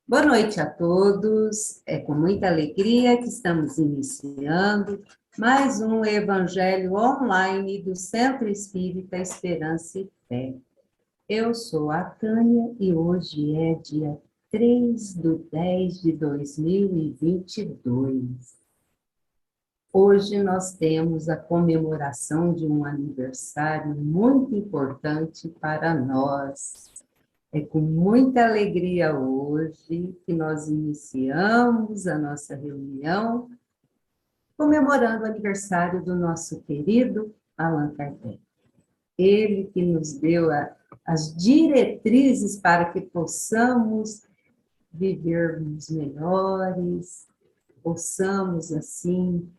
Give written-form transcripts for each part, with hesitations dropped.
Boa noite a todos. É com muita alegria que estamos iniciando mais um Evangelho online do Centro Espírita Esperança e Fé. Eu sou a Tânia e hoje é dia 3/10/2022. Hoje nós temos a comemoração de um aniversário muito importante para nós. É com muita alegria hoje que nós iniciamos a nossa reunião, comemorando o aniversário do nosso querido Allan Kardec. Ele que nos deu as diretrizes para que possamos vivermos melhores, possamos, assim,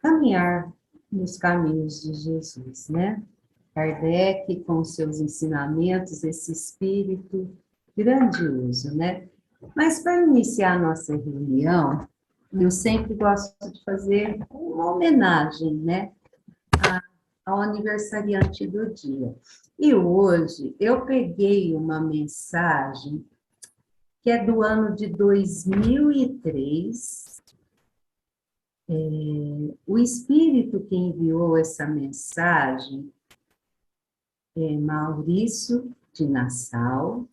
caminhar nos caminhos de Jesus, né? Kardec, com seus ensinamentos, esse espírito grandioso, né? Mas para iniciar a nossa reunião, eu sempre gosto de fazer uma homenagem, né, ao aniversariante do dia. E hoje eu peguei uma mensagem que é do ano de 2003. O espírito que enviou essa mensagem é Maurício de Nassau,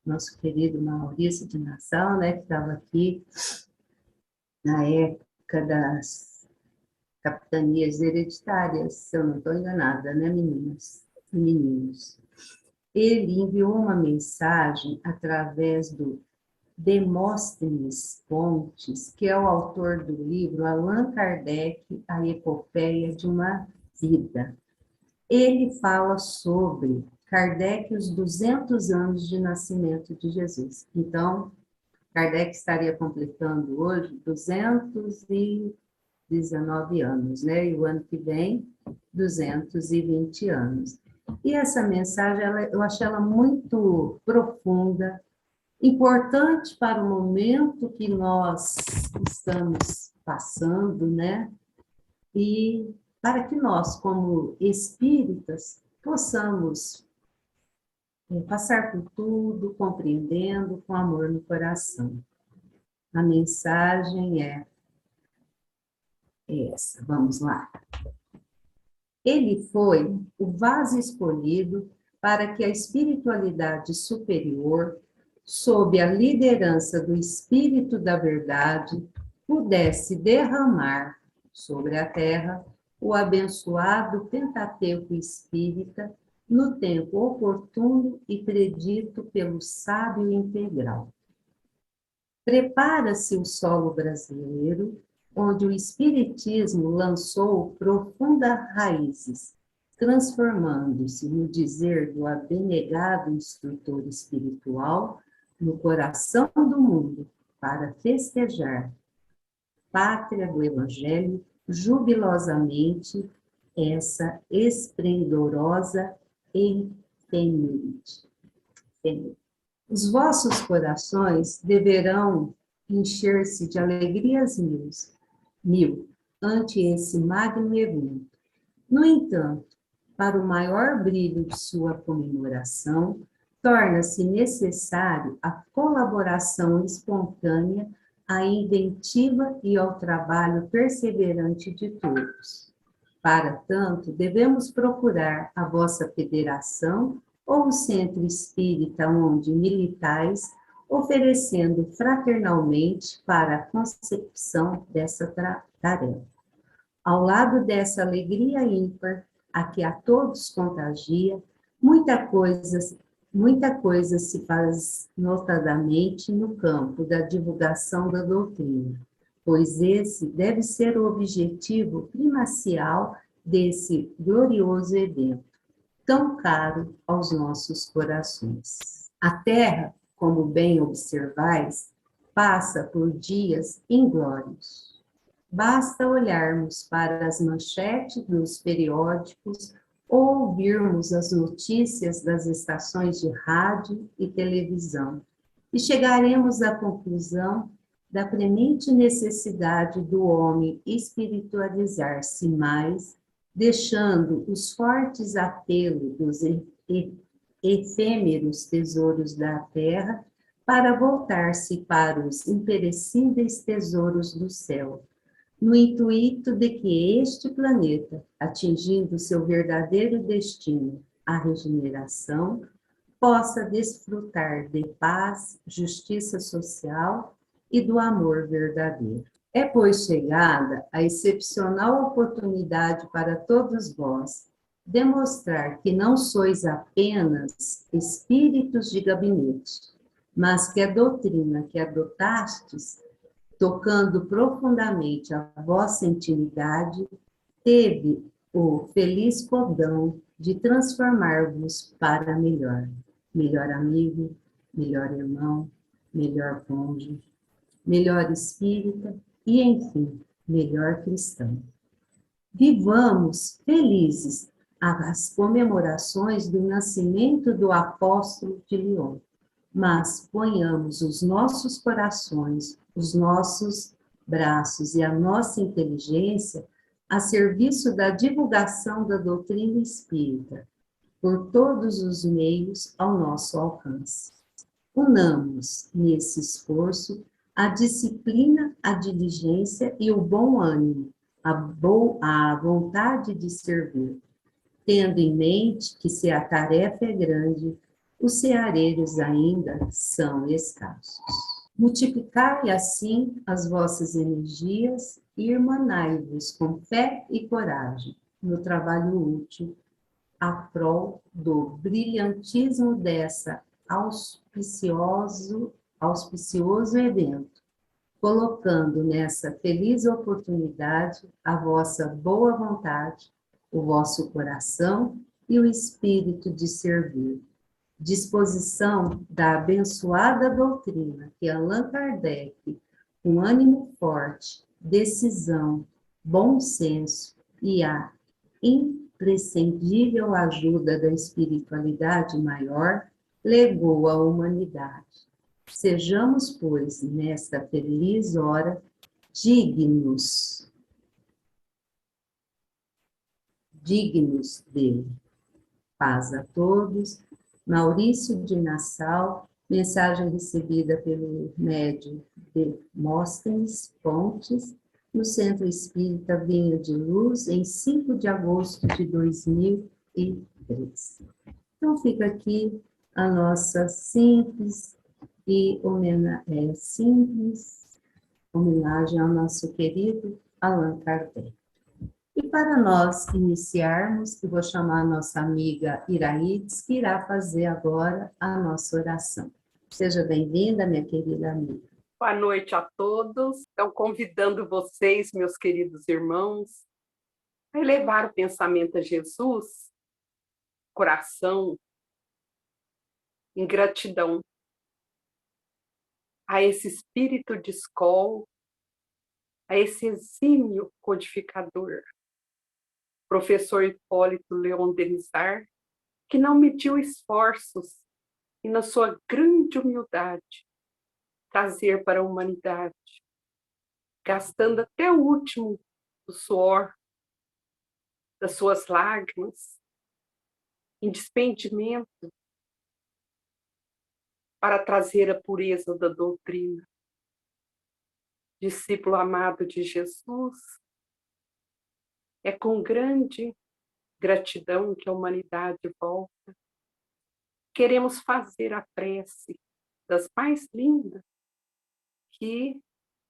nosso querido Maurício de Nassau, né, que estava aqui na época das capitanias hereditárias, se eu não estou enganada, né, meninas e meninos. Ele enviou uma mensagem através do Demóstenes Pontes, que é o autor do livro Allan Kardec, A Epopeia de uma Vida. Ele fala sobre Kardec e os 200 anos de nascimento de Jesus. Então, Kardec estaria completando hoje 219 anos, né? E o ano que vem, 220 anos. E essa mensagem, eu achei ela muito profunda, importante para o momento que nós estamos passando, né? E para que nós, como espíritas, possamos passar por tudo, compreendendo, com amor no coração. A mensagem é essa, vamos lá. Ele foi o vaso escolhido para que a espiritualidade superior, sob a liderança do Espírito da Verdade, pudesse derramar sobre a terra o abençoado Pentateuco espírita no tempo oportuno e predito pelo sábio integral. Prepara-se o solo brasileiro, onde o espiritismo lançou profundas raízes, transformando-se, no dizer do abnegado instrutor espiritual, no coração do mundo, para festejar, pátria do Evangelho, jubilosamente, essa esplendorosa efeméride. Os vossos corações deverão encher-se de alegrias mil ante esse magno evento. No entanto, para o maior brilho de sua comemoração, torna-se necessário a colaboração espontânea, à inventiva e ao trabalho perseverante de todos. Para tanto, devemos procurar a vossa federação ou o centro espírita onde militais, oferecendo fraternalmente para a concepção dessa tarefa. Ao lado dessa alegria ímpar, a que a todos contagia, muita coisa se faz notadamente no campo da divulgação da doutrina, pois esse deve ser o objetivo primacial desse glorioso evento, tão caro aos nossos corações. A Terra, como bem observais, passa por dias inglórios. Basta olharmos para as manchetes dos periódicos ou ouvirmos as notícias das estações de rádio e televisão, e chegaremos à conclusão da premente necessidade do homem espiritualizar-se mais, deixando os fortes apelos dos efêmeros tesouros da terra para voltar-se para os imperecíveis tesouros do céu, no intuito de que este planeta, atingindo seu verdadeiro destino, a regeneração, possa desfrutar de paz, justiça social e do amor verdadeiro. É, pois, chegada a excepcional oportunidade para todos vós demonstrar que não sois apenas espíritos de gabinete, mas que a doutrina que adotastes, tocando profundamente a vossa intimidade, teve o feliz cordão de transformar-vos para melhor. Melhor amigo, melhor irmão, melhor cônjuge, melhor espírita e, enfim, melhor cristão. Vivamos felizes as comemorações do nascimento do apóstolo de Lyon, mas ponhamos os nossos corações, os nossos braços e a nossa inteligência a serviço da divulgação da doutrina espírita, por todos os meios ao nosso alcance. Unamos nesse esforço a disciplina, a diligência e o bom ânimo, a vontade de servir, tendo em mente que se a tarefa é grande, os ceareiros ainda são escassos. Multiplicai assim as vossas energias e irmanai-vos com fé e coragem no trabalho útil, a prol do brilhantismo dessa auspicioso evento, colocando nessa feliz oportunidade a vossa boa vontade, o vosso coração e o espírito de servir. Disposição da abençoada doutrina que Allan Kardec, com ânimo forte, decisão, bom senso e a imprescindível ajuda da espiritualidade maior, legou à humanidade. Sejamos, pois, nesta feliz hora, dignos dele. Paz a todos. Maurício de Nassau, mensagem recebida pelo médium de Móstenes Pontes, no Centro Espírita Vinha de Luz, em 5 de agosto de 2003. Então, fica aqui a nossa simples homenagem ao nosso querido Allan Kardec. E para nós iniciarmos, eu vou chamar a nossa amiga Iraídes, que irá fazer agora a nossa oração. Seja bem-vinda, minha querida amiga. Boa noite a todos. Então, convidando vocês, meus queridos irmãos, a elevar o pensamento a Jesus, coração, em gratidão a esse espírito de escola, a esse exímio codificador, professor Hipólito Leon Denisard, que não mediu esforços e, na sua grande humildade, trazer para a humanidade, gastando até o último do suor, das suas lágrimas, em despendimento, para trazer a pureza da doutrina. Discípulo amado de Jesus, é com grande gratidão que a humanidade volta. Queremos fazer a prece das mais lindas que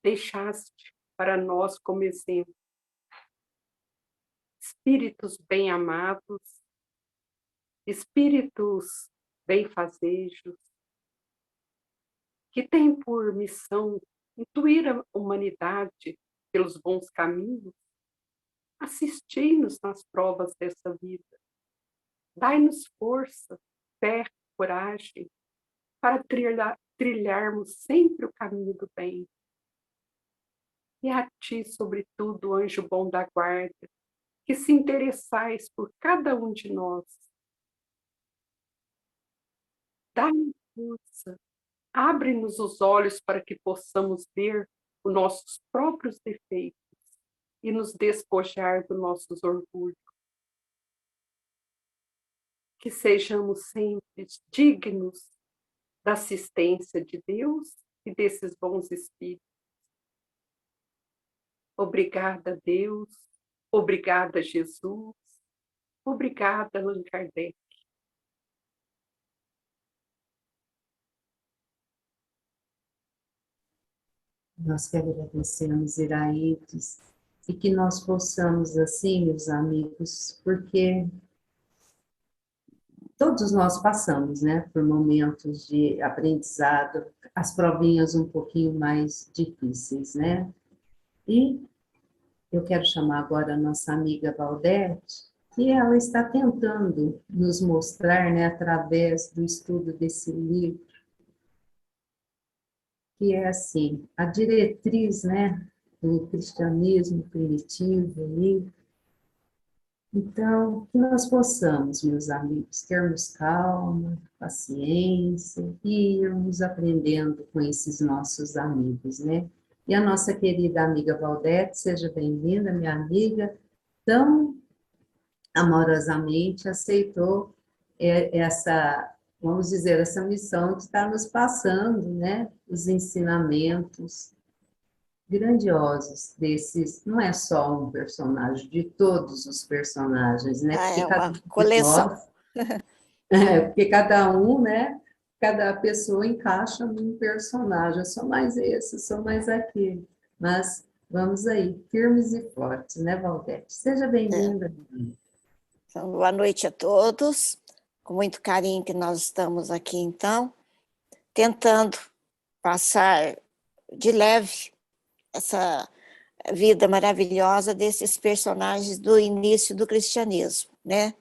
deixaste para nós como exemplo. Espíritos bem-amados, espíritos benfazejos, que têm por missão intuir a humanidade pelos bons caminhos, assisti-nos nas provas dessa vida. Dai-nos força, fé, coragem, para trilharmos sempre o caminho do bem. E a ti, sobretudo, anjo bom da guarda, que se interessais por cada um de nós. Dai-nos força, abre-nos os olhos para que possamos ver os nossos próprios defeitos e nos despojar dos nossos orgulhos. Que sejamos sempre dignos da assistência de Deus e desses bons espíritos. Obrigada, Deus. Obrigada, Jesus. Obrigada, Allan Kardec. Nós que agradecemos, Iraídes, e que nós possamos, assim, meus amigos, porque todos nós passamos, né, por momentos de aprendizado, as provinhas um pouquinho mais difíceis, né? E eu quero chamar agora a nossa amiga Valdete, que ela está tentando nos mostrar, né, através do estudo desse livro, que é assim, a diretriz, né, do cristianismo primitivo. Então, que nós possamos, meus amigos, termos calma, paciência e irmos aprendendo com esses nossos amigos, né? E a nossa querida amiga Valdete, seja bem-vinda, minha amiga, tão amorosamente aceitou essa, vamos dizer, essa missão de estar nos passando, né? Os ensinamentos grandiosos desses, não é só um personagem, de todos os personagens, né? Ah, Porque é cada uma um de coleção. nós, porque cada um, né? Cada pessoa encaixa num personagem. Eu sou mais esse, eu sou mais aquele. Mas vamos aí, firmes e fortes, né, Valdete? Seja É. bem-vinda. Então, boa noite a todos. Com muito carinho que nós estamos aqui, então, tentando passar de leve essa vida maravilhosa desses personagens do início do cristianismo, né?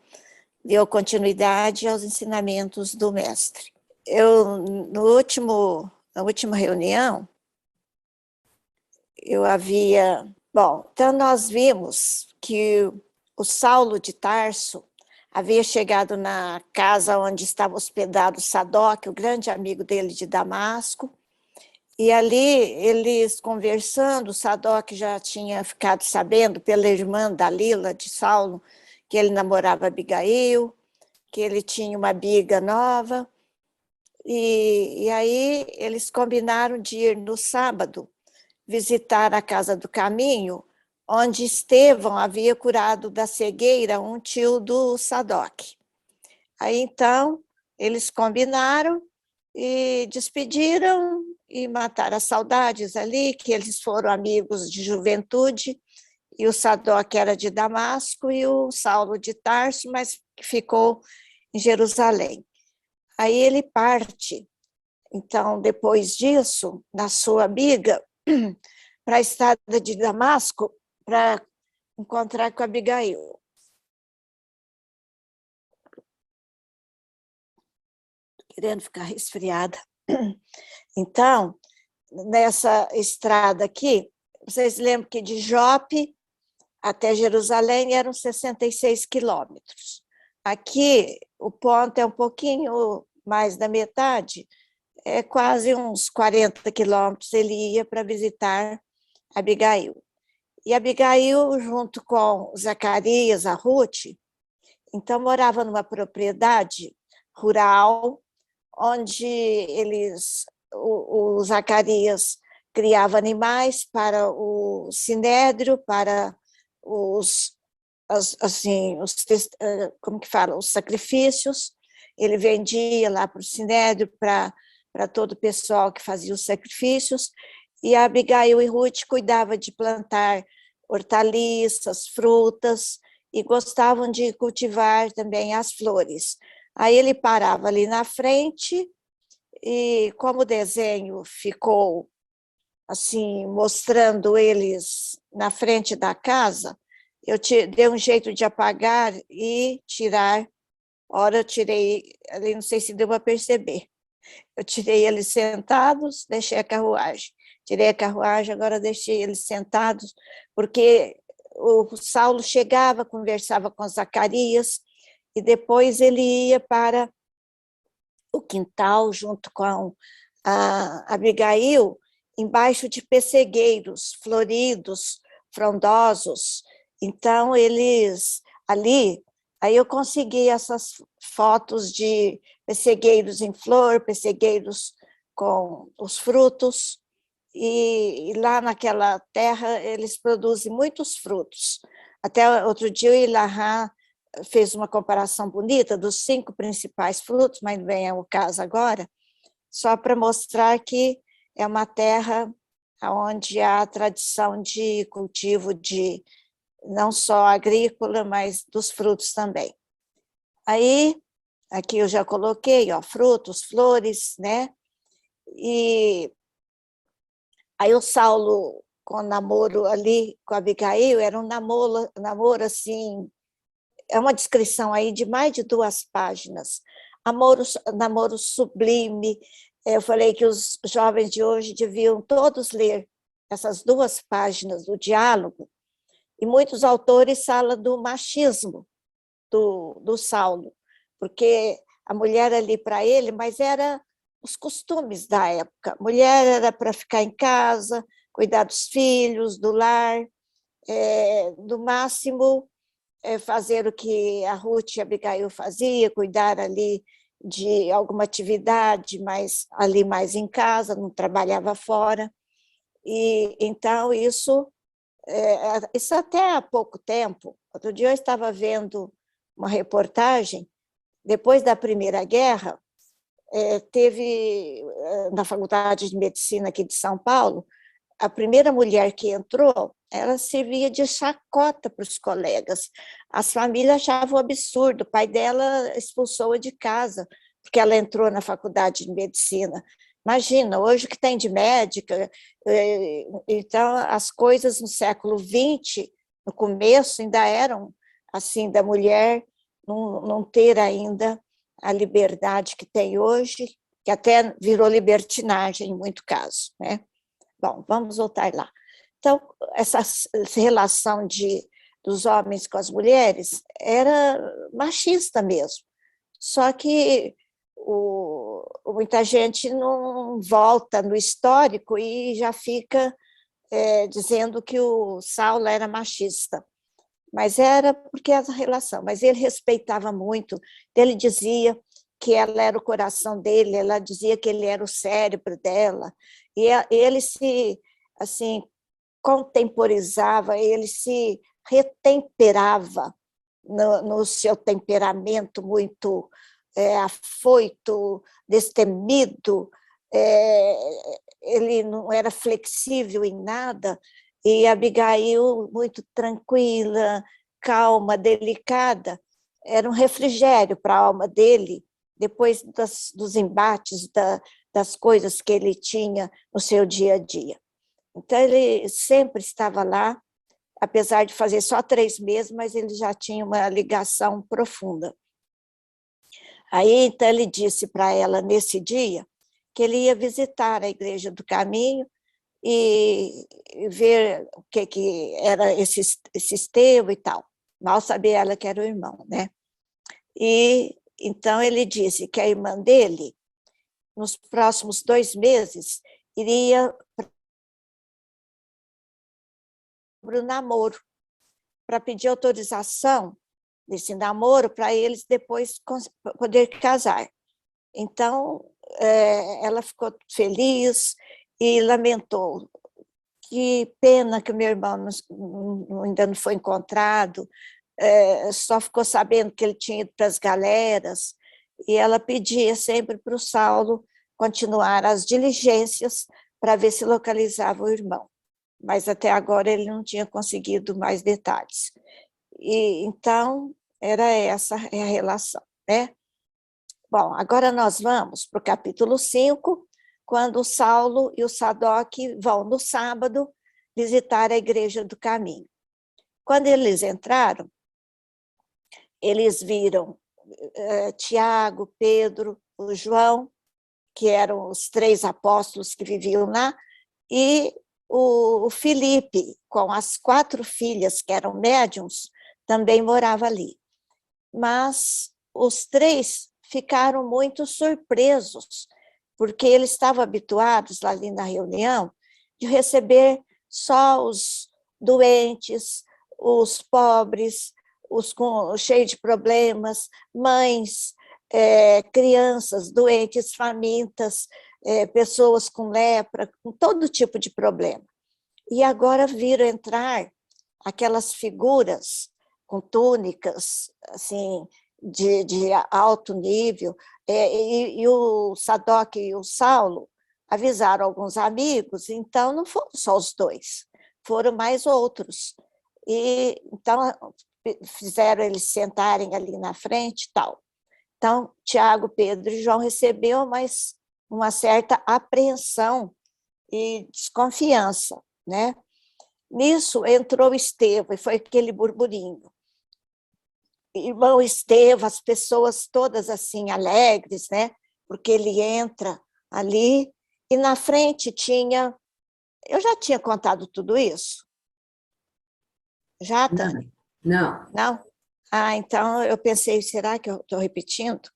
Deu continuidade aos ensinamentos do mestre. Eu, na última reunião, eu havia... Bom, então nós vimos que o Saulo de Tarso havia chegado na casa onde estava hospedado Sadoc, o grande amigo dele de Damasco, e ali eles conversando, Sadoc já tinha ficado sabendo pela irmã Dalila de Saulo que ele namorava Abigail, que ele tinha uma amiga nova, e aí eles combinaram de ir no sábado visitar a Casa do Caminho, onde Estevão havia curado da cegueira um tio do Sadoc. Aí, então, eles combinaram e despediram e mataram as saudades ali, que eles foram amigos de juventude, e o Sadoc era de Damasco e o Saulo de Tarso, mas ficou em Jerusalém. Aí ele parte, então, depois disso, na sua amiga, para a estrada de Damasco, para encontrar com Abigail. Querendo ficar resfriada. Então, nessa estrada aqui, vocês lembram que de Jope até Jerusalém eram 66 quilômetros. Aqui, o ponto é um pouquinho mais da metade, é quase uns 40 quilômetros ele ia para visitar Abigail. E Abigail, junto com Zacarias, a Ruth, então morava numa propriedade rural, onde o Zacarias criava animais para o sinédrio, para como que fala, os sacrifícios. Ele vendia lá para o sinédrio, para todo o pessoal que fazia os sacrifícios, e a Abigail e Ruth cuidavam de plantar hortaliças, frutas, e gostavam de cultivar também as flores. Aí ele parava ali na frente, e como o desenho ficou assim, mostrando eles na frente da casa, eu dei um jeito de apagar e tirar. Ora, eu tirei, ali não sei se deu para perceber, eu tirei eles sentados, deixei a carruagem. Tirei a carruagem, agora deixei eles sentados, porque o Saulo chegava, conversava com Zacarias, e depois ele ia para o quintal, junto com a Abigail, embaixo de pessegueiros floridos, frondosos. Então, eles ali, Aí eu consegui essas fotos de pessegueiros em flor, pessegueiros com os frutos, e lá naquela terra eles produzem muitos frutos. Até outro dia o Ilahan fez uma comparação bonita dos 5 principais frutos, mas não vem ao caso agora, só para mostrar que é uma terra onde há tradição de cultivo de não só agrícola, mas dos frutos também. Aí, aqui eu já coloquei, ó, frutos, flores, né? E aí o Saulo, com o namoro ali com a Abigail, era um namoro assim, é uma descrição aí de mais de 2 páginas. Namoro sublime. Eu falei que os jovens de hoje deviam todos ler essas 2 páginas do diálogo, e muitos autores falam do machismo do Saulo, porque a mulher ali para ele, mas era os costumes da época. A mulher era para ficar em casa, cuidar dos filhos, do lar, no máximo fazer o que a Ruth e a Abigail fazia, cuidar ali de alguma atividade, mas ali mais em casa, não trabalhava fora. E então isso até há pouco tempo. Outro dia eu estava vendo uma reportagem, depois da Primeira Guerra, teve na Faculdade de Medicina aqui de São Paulo, a primeira mulher que entrou, ela servia de chacota para os colegas. As famílias achavam absurdo, o pai dela expulsou-a de casa, porque ela entrou na Faculdade de Medicina. Imagina, hoje o que tem de médica, então as coisas no século XX, no começo, ainda eram assim, da mulher não ter ainda a liberdade que tem hoje, que até virou libertinagem em muito caso, né? Bom, vamos voltar lá. Então, essa relação dos homens com as mulheres era machista mesmo, só que muita gente não volta no histórico e já fica dizendo que o Saulo era machista, mas era porque essa relação, mas ele respeitava muito, ele dizia que ela era o coração dele, ela dizia que ele era o cérebro dela, e ele se, assim, contemporizava, ele se retemperava no seu temperamento muito afoito, destemido, ele não era flexível em nada, e Abigail, muito tranquila, calma, delicada, era um refrigério para a alma dele, depois dos embates, das coisas que ele tinha no seu dia a dia. Então, ele sempre estava lá, apesar de fazer só 3 meses, mas ele já tinha uma ligação profunda. Aí, então, ele disse para ela, nesse dia, que ele ia visitar a Igreja do Caminho e ver o que era esse Estevão e tal. Mal sabia ela que era o irmão, né? E então ele disse que a irmã dele, nos próximos 2 meses, iria para o namoro, para pedir autorização desse namoro para eles depois poder casar. Então, ela ficou feliz e lamentou. Que pena que o meu irmão ainda não foi encontrado, só ficou sabendo que ele tinha ido para as galeras, e ela pedia sempre para o Saulo continuar as diligências para ver se localizava o irmão, mas até agora ele não tinha conseguido mais detalhes. E então, era essa a relação, né? Bom, agora nós vamos para o capítulo 5, quando o Saulo e o Sadoc vão no sábado visitar a Igreja do Caminho. Quando eles entraram, eles viram Tiago, Pedro, o João, que eram os 3 apóstolos que viviam lá, e o Filipe, com as 4 filhas que eram médiuns, também morava ali. Mas os 3 ficaram muito surpresos, porque eles estavam habituados ali na reunião de receber só os doentes, os pobres, cheios de problemas, mães, crianças doentes, famintas, pessoas com lepra, com todo tipo de problema. E agora viram entrar aquelas figuras com túnicas assim, de alto nível, e o Sadoc e o Saulo avisaram alguns amigos, então não foram só os dois, foram mais outros. E então fizeram eles sentarem ali na frente e tal. Então, Tiago, Pedro e João recebeu, mas uma certa apreensão e desconfiança, né? Nisso entrou Estevão, e foi aquele burburinho. Irmão Estevão, as pessoas todas assim alegres, né? Porque ele entra ali, e na frente tinha... Eu já tinha contado tudo isso? Já, Tânia? Não. Não? Ah, então eu pensei, será que eu estou repetindo?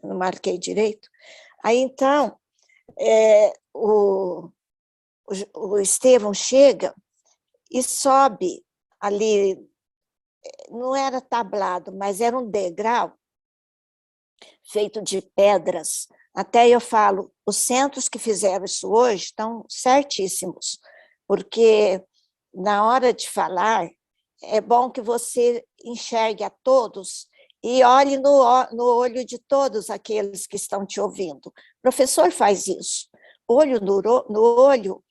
Não marquei direito. Aí, então, o Estevão chega e sobe ali, não era tablado, mas era um degrau feito de pedras. Até eu falo, os centros que fizeram isso hoje estão certíssimos, porque na hora de falar, é bom que você enxergue a todos e olhe no olho de todos aqueles que estão te ouvindo. O professor faz isso. Olho no olho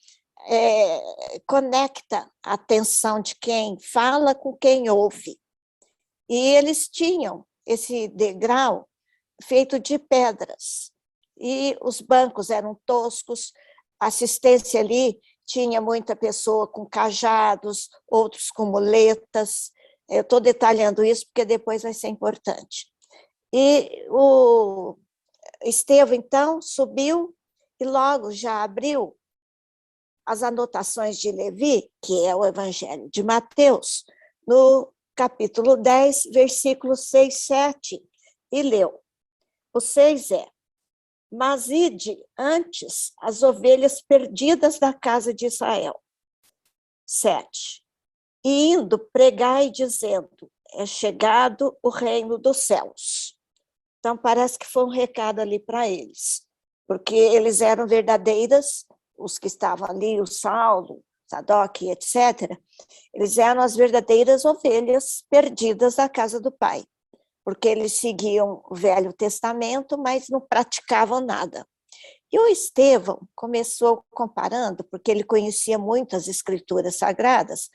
conecta a atenção de quem fala com quem ouve. E eles tinham esse degrau feito de pedras. E os bancos eram toscos, a assistência ali tinha muita pessoa com cajados, outros com muletas. Eu estou detalhando isso porque depois vai ser importante. E o Estevão, então, subiu e logo já abriu as anotações de Levi, que é o Evangelho de Mateus, no capítulo 10, versículos 6, 7, e leu. O 6 é: mas ide antes as ovelhas perdidas da casa de Israel. 7. E indo, pregai dizendo, é chegado o reino dos céus. Então, parece que foi um recado ali para eles, porque eles eram verdadeiras, os que estavam ali, o Saulo, Sadoc, etc., eles eram as verdadeiras ovelhas perdidas da casa do Pai, porque eles seguiam o Velho Testamento, mas não praticavam nada. E o Estevão começou comparando, porque ele conhecia muito as escrituras sagradas,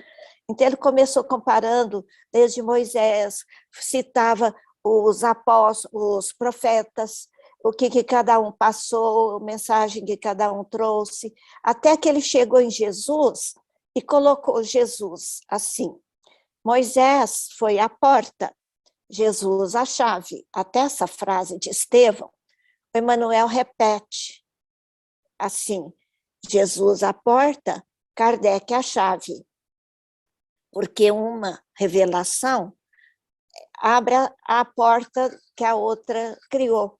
então ele começou comparando desde Moisés, citava os apóstolos, os profetas, o que cada um passou, a mensagem que cada um trouxe, até que ele chegou em Jesus e colocou Jesus assim. Moisés foi a porta, Jesus a chave. Até essa frase de Estevão, o Emmanuel repete assim, Jesus a porta, Kardec a chave, porque uma revelação abre a porta que a outra criou,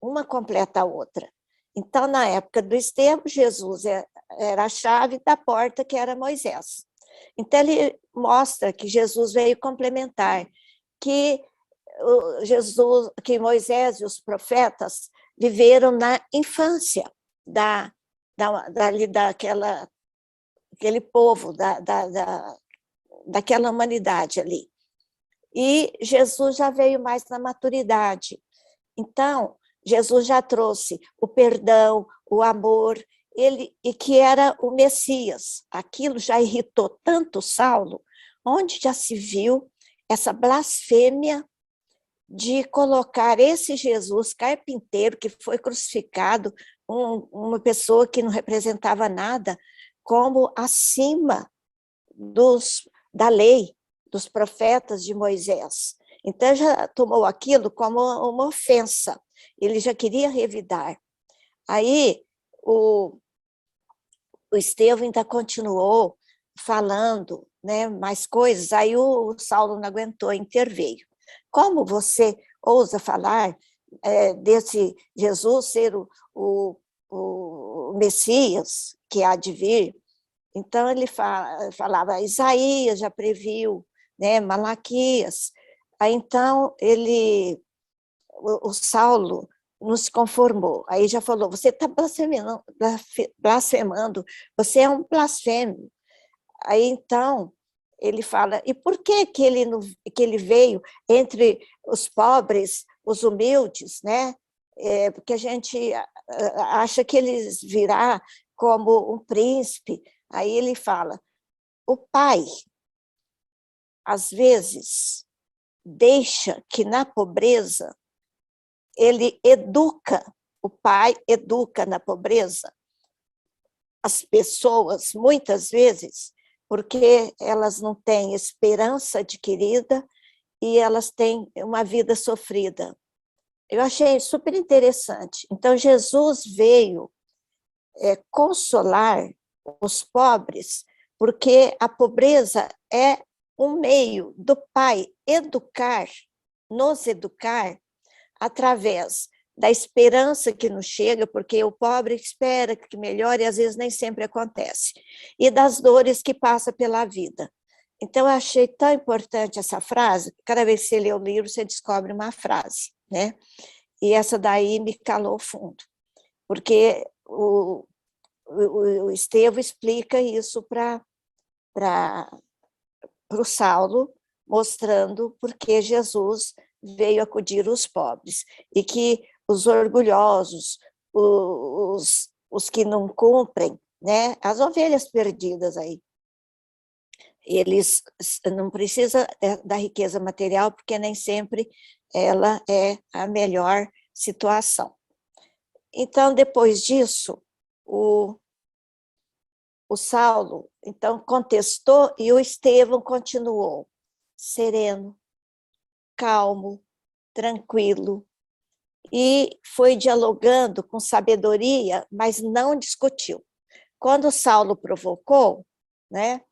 uma completa a outra. Então, na época do Estevão, Jesus era a chave da porta que era Moisés. Então, ele mostra que Jesus veio complementar, que que Moisés e os profetas viveram na infância daquele povo, daquela humanidade ali. E Jesus já veio mais na maturidade. Então, Jesus já trouxe o perdão, o amor, e que era o Messias. Aquilo já irritou tanto Saulo, onde já se viu essa blasfêmia de colocar esse Jesus carpinteiro, que foi crucificado, uma pessoa que não representava nada, como acima da lei, dos profetas de Moisés. Então, já tomou aquilo como uma ofensa, ele já queria revidar. Aí, o Estevão ainda continuou falando, né, mais coisas, aí o Saulo não aguentou, interveio. Como você ousa falar desse Jesus ser o Messias que há de vir? Então, ele falava, Isaías já previu né? Malaquias. Aí, então, o Saulo não se conformou. Aí já falou, você está blasfemando, você é um blasfemo. Aí, então, ele fala, e por que que ele veio entre os pobres, os humildes, né? Porque a gente acha que eles virá como um príncipe. Aí ele fala, o pai, às vezes, deixa que na pobreza ele educa, o pai educa na pobreza as pessoas, muitas vezes, porque elas não têm esperança adquirida e elas têm uma vida sofrida. Eu achei super interessante. Então, Jesus veio consolar os pobres, porque a pobreza é um meio do Pai educar, nos educar, através da esperança que nos chega, porque o pobre espera que melhore e às vezes nem sempre acontece, e das dores que passa pela vida. Então, eu achei tão importante essa frase, que cada vez que você lê o livro, você descobre uma frase, né? E essa daí me calou fundo, porque o Estevão explica isso para o Saulo, mostrando porque Jesus veio acudir os pobres, e que os orgulhosos, os que não cumprem, né, as ovelhas perdidas aí, eles não precisam da riqueza material, porque nem sempre ela é a melhor situação. Então, depois disso, o Saulo, então, contestou e o Estevão continuou sereno, calmo, tranquilo, e foi dialogando com sabedoria, mas não discutiu. Quando Saulo provocou, né,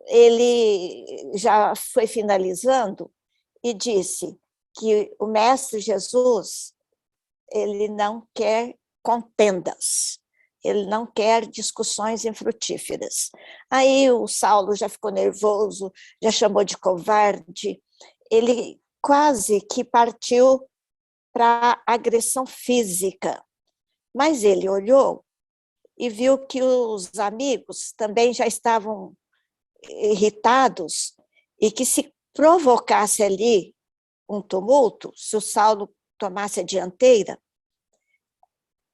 ele já foi finalizando e disse que o Mestre Jesus, ele não quer contendas, ele não quer discussões infrutíferas. Aí o Saulo já ficou nervoso, já chamou de covarde, ele quase que partiu para agressão física, mas ele olhou e viu que os amigos também já estavam irritados e que se provocasse ali um tumulto, se o Saulo tomasse a dianteira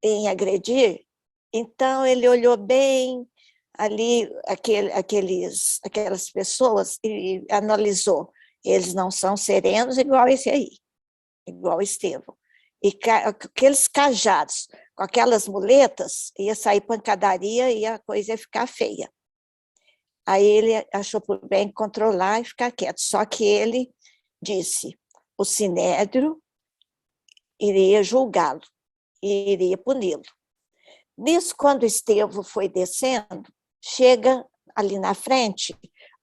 em agredir, então ele olhou bem ali aquelas pessoas e analisou, eles não são serenos igual esse aí, igual Estevão. E aqueles cajados, com aquelas muletas, ia sair pancadaria e a coisa ia ficar feia. Aí ele achou por bem controlar e ficar quieto. Só que ele disse, o Sinédrio iria julgá-lo, iria puni-lo. Nisso, quando Estevão foi descendo, chega ali na frente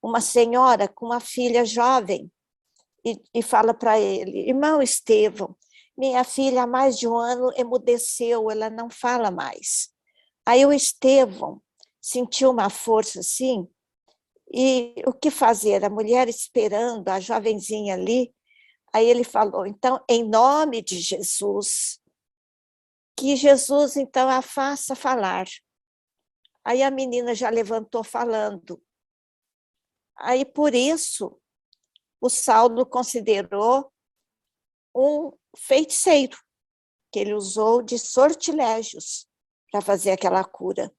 uma senhora com uma filha jovem e fala para ele, irmão Estevão, minha filha há mais de um ano emudeceu, ela não fala mais. Aí o Estevão sentiu uma força assim, e o que fazer? A mulher esperando, a jovenzinha ali, aí ele falou, então, em nome de Jesus, que Jesus, então, a faça falar. Aí a menina já levantou falando. Aí, por isso, o Saulo considerou um feiticeiro, que ele usou de sortilégios para fazer aquela cura.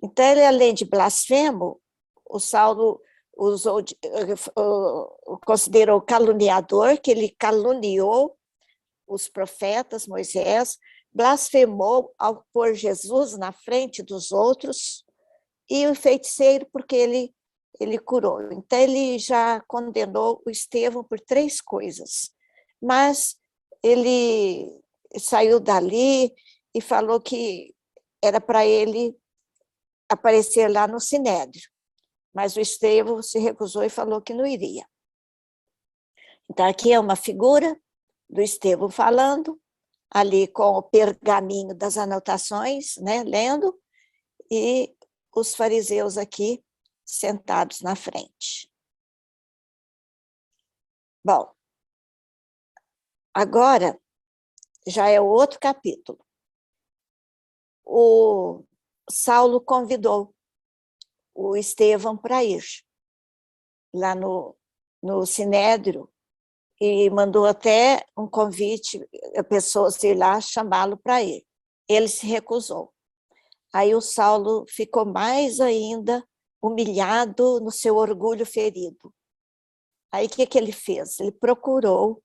Então, ele, além de blasfemo, o Saulo considerou caluniador, que ele caluniou os profetas, Moisés, blasfemou ao pôr Jesus na frente dos outros, e o feiticeiro, porque ele curou. Então, ele já condenou o Estevão por 3 coisas, mas ele saiu dali e falou que era para ele aparecer lá no Sinédrio, mas o Estevão se recusou e falou que não iria. Então, aqui é uma figura do Estevão falando, ali com o pergaminho das anotações, né, lendo, e os fariseus aqui sentados na frente. Bom, agora já é outro capítulo. O Saulo convidou o Estevão para ir lá no Sinédrio e mandou até um convite a pessoas ir lá chamá-lo para ir. Ele se recusou. Aí o Saulo ficou mais ainda humilhado no seu orgulho ferido. Aí o que ele fez? Ele procurou,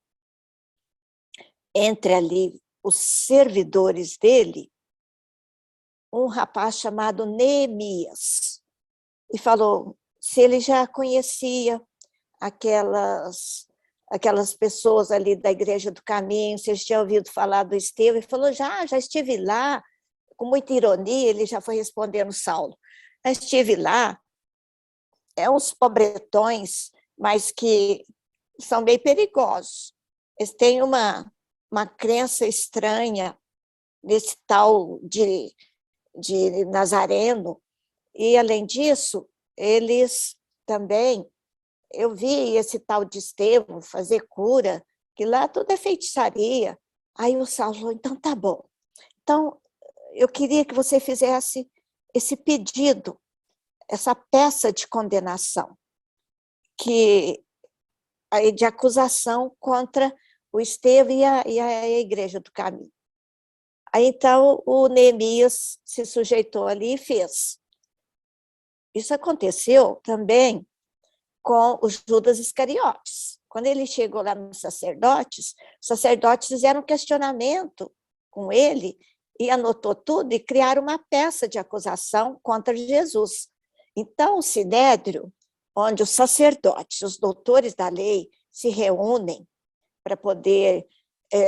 entre ali os servidores dele, um rapaz chamado Neemias, e falou se ele já conhecia aquelas pessoas ali da Igreja do Caminho, se eles tinham ouvido falar do Estevão. Ele falou, já estive lá. Com muita ironia, ele já foi respondendo Saulo. Já estive lá, uns pobretões, mas que são bem perigosos. Eles têm uma crença estranha nesse tal de Nazareno, e, além disso, eles também, eu vi esse tal de Estevão fazer cura, que lá tudo é feitiçaria. Aí o Saulo falou, então tá bom. Então, eu queria que você fizesse esse pedido, essa peça de condenação, de acusação contra o Estevão e a Igreja do Caminho. Aí, então, o Neemias se sujeitou ali e fez. Isso aconteceu também com o Judas Iscariotes. Quando ele chegou lá nos sacerdotes, os sacerdotes fizeram um questionamento com ele e anotou tudo e criaram uma peça de acusação contra Jesus. Então, o Sinédrio, onde os sacerdotes, os doutores da lei, se reúnem para poder...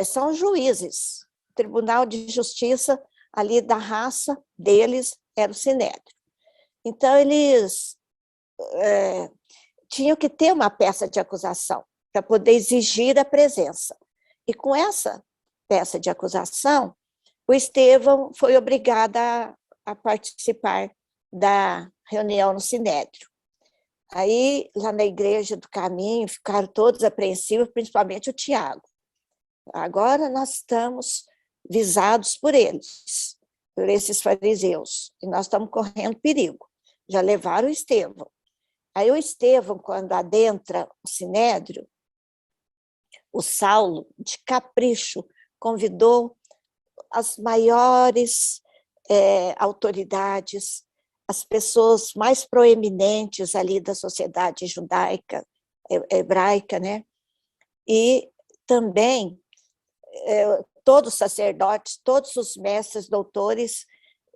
são juízes. O Tribunal de Justiça ali da raça deles era o Sinédrio. Então, eles tinham que ter uma peça de acusação para poder exigir a presença. E com essa peça de acusação, o Estevão foi obrigado a participar da reunião no Sinédrio. Aí, lá na Igreja do Caminho, ficaram todos apreensivos, principalmente o Tiago. Agora nós estamos visados por eles, por esses fariseus, e nós estamos correndo perigo. Já levaram o Estevão. Aí o Estevão, quando adentra o Sinédrio, o Saulo, de capricho, convidou as maiores autoridades, as pessoas mais proeminentes ali da sociedade judaica, hebraica, né? E também todos os sacerdotes, todos os mestres, doutores,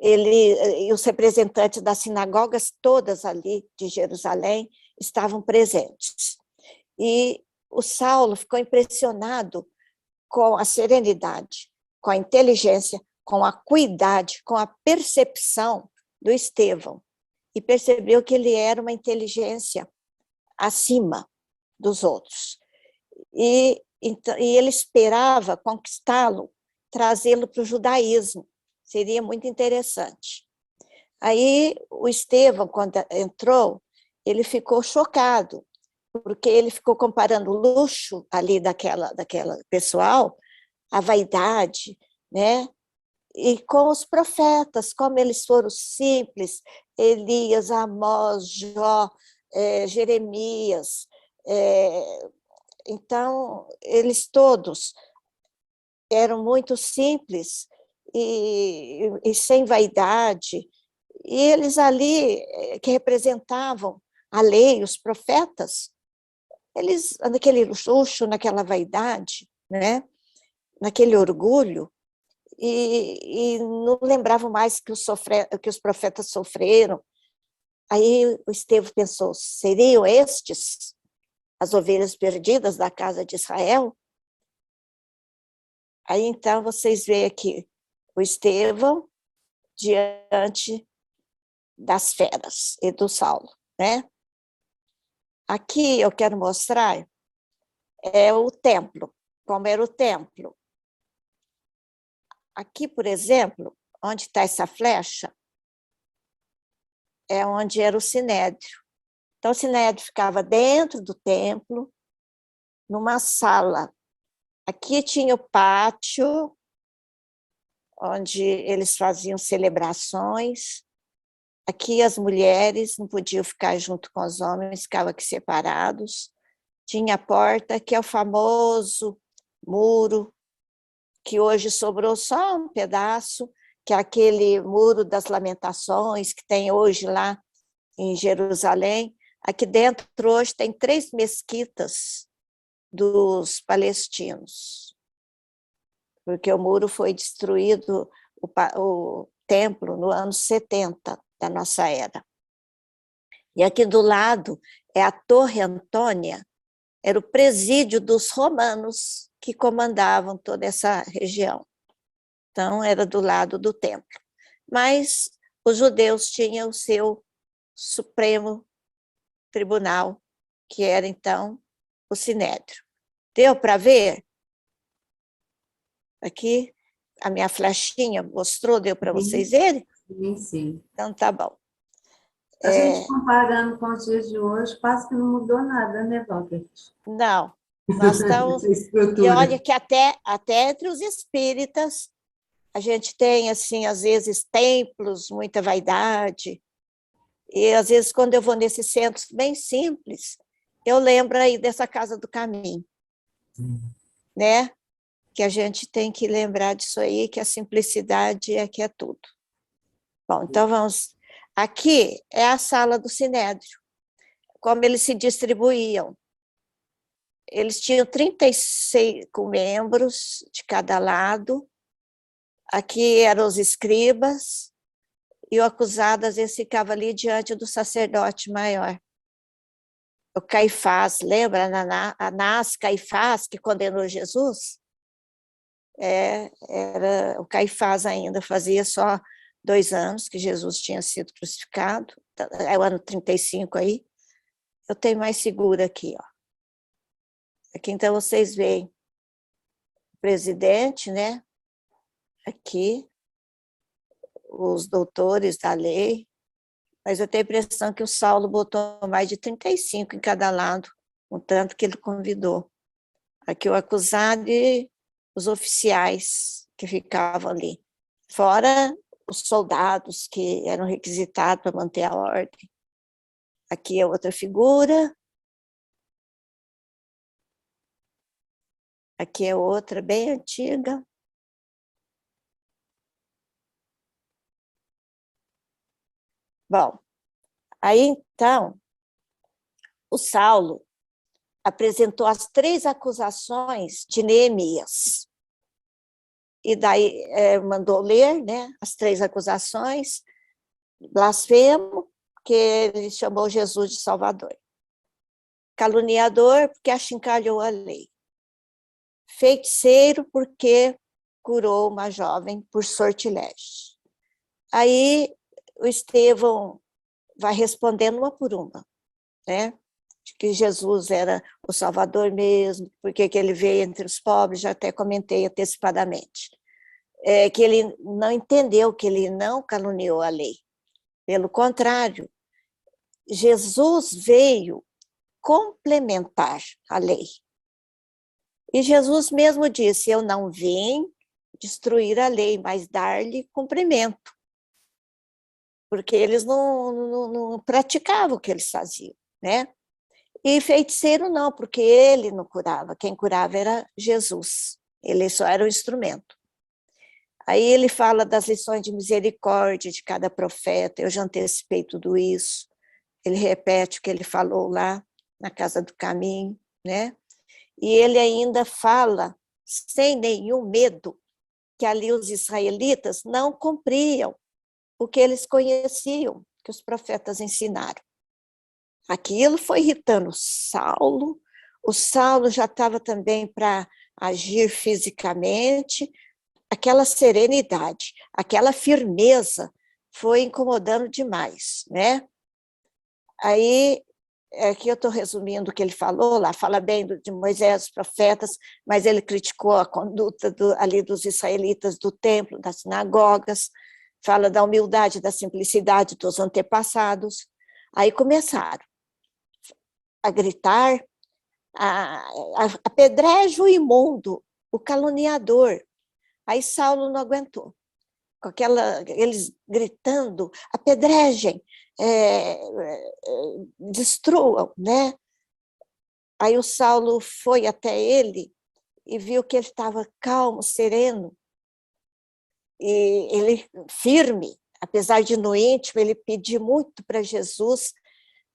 e os representantes das sinagogas todas ali de Jerusalém estavam presentes. E o Saulo ficou impressionado com a serenidade, com a inteligência, com a acuidade, com a percepção do Estevão, e percebeu que ele era uma inteligência acima dos outros. E ele esperava conquistá-lo, trazê-lo para o judaísmo. Seria muito interessante. Aí o Estevão, quando entrou, ele ficou chocado, porque ele ficou comparando o luxo ali daquela pessoal, a vaidade, né? E com os profetas, como eles foram simples, Elias, Amós, Jó, Jeremias. Então, eles todos eram muito simples e sem vaidade, e eles ali, que representavam a lei, os profetas, eles, naquele luxo, naquela vaidade, né? Naquele orgulho, e não lembravam mais que os profetas sofreram. Aí o Estevão pensou, seriam estes as ovelhas perdidas da casa de Israel? Aí então vocês veem aqui o Estevão diante das feras e do Saulo, né? Aqui eu quero mostrar o templo, como era o templo. Aqui, por exemplo, onde está essa flecha, é onde era o Sinédrio. Então, o Sinédrio ficava dentro do templo, numa sala. Aqui tinha o pátio, onde eles faziam celebrações. Aqui as mulheres não podiam ficar junto com os homens, ficavam aqui separados. Tinha a porta, que é o famoso muro, que hoje sobrou só um pedaço, que é aquele muro das lamentações que tem hoje lá em Jerusalém. Aqui dentro hoje tem 3 mesquitas dos palestinos, porque o muro foi destruído, o templo, no ano 70 da nossa era. E aqui do lado é a Torre Antônia, era o presídio dos romanos que comandavam toda essa região. Então, era do lado do templo. Mas os judeus tinham o seu Supremo Tribunal, que era, então, o Sinédrio. Deu para ver? Aqui, a minha flechinha mostrou, deu para vocês verem? Sim, sim. Então, tá bom. A gente comparando com os dias de hoje, quase que não mudou nada, né, Walter? Não, nós estamos... E olha que até entre os espíritas, a gente tem, assim, às vezes, templos, muita vaidade, e às vezes, quando eu vou nesses centros bem simples, eu lembro aí dessa Casa do Caminho, né? Que a gente tem que lembrar disso aí, que a simplicidade é que é tudo. Bom, então vamos... Aqui é a sala do Sinédrio, como eles se distribuíam. Eles tinham 36 membros de cada lado. Aqui eram os escribas, e o acusado, às vezes, ficava ali diante do sacerdote maior. O Caifás, lembra? Anás Caifás, que condenou Jesus? Era o Caifás ainda, fazia só 2 anos que Jesus tinha sido crucificado, é o ano 35 aí. Eu tenho mais seguro aqui, ó. Aqui, então, vocês veem o presidente, né? Aqui, os doutores da lei, mas eu tenho a impressão que o Saulo botou mais de 35 em cada lado, o tanto que ele convidou. Aqui o acusado e os oficiais que ficavam ali, fora os soldados que eram requisitados para manter a ordem. Aqui é outra figura. Aqui é outra bem antiga. Bom, aí então, o Saulo apresentou as 3 acusações de Neemias. E daí mandou ler, né, as 3 acusações: blasfemo, porque ele chamou Jesus de Salvador; caluniador, porque achincalhou a lei; feiticeiro, porque curou uma jovem por sortilégio. Aí o Estevão vai respondendo uma por uma, né? De que Jesus era o Salvador mesmo, porque que ele veio entre os pobres, já até comentei antecipadamente. Que ele não entendeu, que ele não caluniou a lei. Pelo contrário, Jesus veio complementar a lei. E Jesus mesmo disse: eu não vim destruir a lei, mas dar-lhe cumprimento. Porque eles não praticavam o que eles faziam, né? E feiticeiro não, porque ele não curava, quem curava era Jesus, ele só era o instrumento. Aí ele fala das lições de misericórdia de cada profeta, eu já antecipei tudo isso, ele repete o que ele falou lá na Casa do Caminho, né? E ele ainda fala, sem nenhum medo, que ali os israelitas não cumpriam o que eles conheciam, que os profetas ensinaram. Aquilo foi irritando o Saulo já estava também para agir fisicamente, aquela serenidade, aquela firmeza foi incomodando demais, né? Aí, aqui eu estou resumindo o que ele falou lá, fala bem de Moisés, os profetas, mas ele criticou a conduta ali dos israelitas do templo, das sinagogas, fala da humildade, da simplicidade dos antepassados. Aí começaram a gritar, apedreja o imundo, o caluniador. Aí Saulo não aguentou, com eles gritando, apedrejem, destruam, né? Aí o Saulo foi até ele e viu que ele estava calmo, sereno, e ele firme, apesar de no íntimo, ele pediu muito para Jesus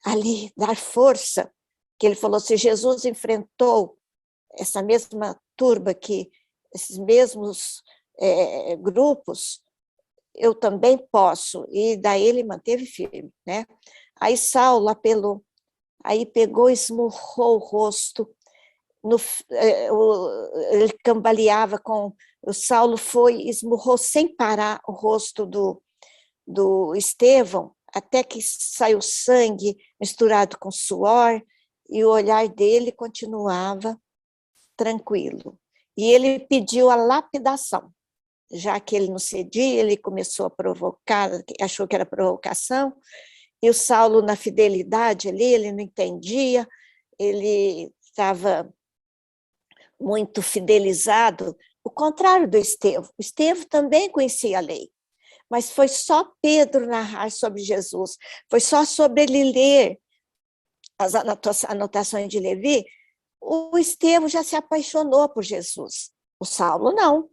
ali dar força, que ele falou, se Jesus enfrentou essa mesma turba, esses mesmos grupos, eu também posso, e daí ele manteve firme, né? Aí Saulo apelou, aí pegou, esmurrou o rosto, ele cambaleava o Saulo foi, esmurrou sem parar o rosto do Estevão, até que saiu sangue misturado com suor, e o olhar dele continuava tranquilo. E ele pediu a lapidação. Já que ele não cedia, ele começou a provocar, achou que era provocação, e o Saulo, na fidelidade ali, ele não entendia, ele estava muito fidelizado, o contrário do Estevão. O Estevão também conhecia a lei, mas foi só Pedro narrar sobre Jesus, foi só sobre ele ler as anotações de Levi, o Estevão já se apaixonou por Jesus, o Saulo não.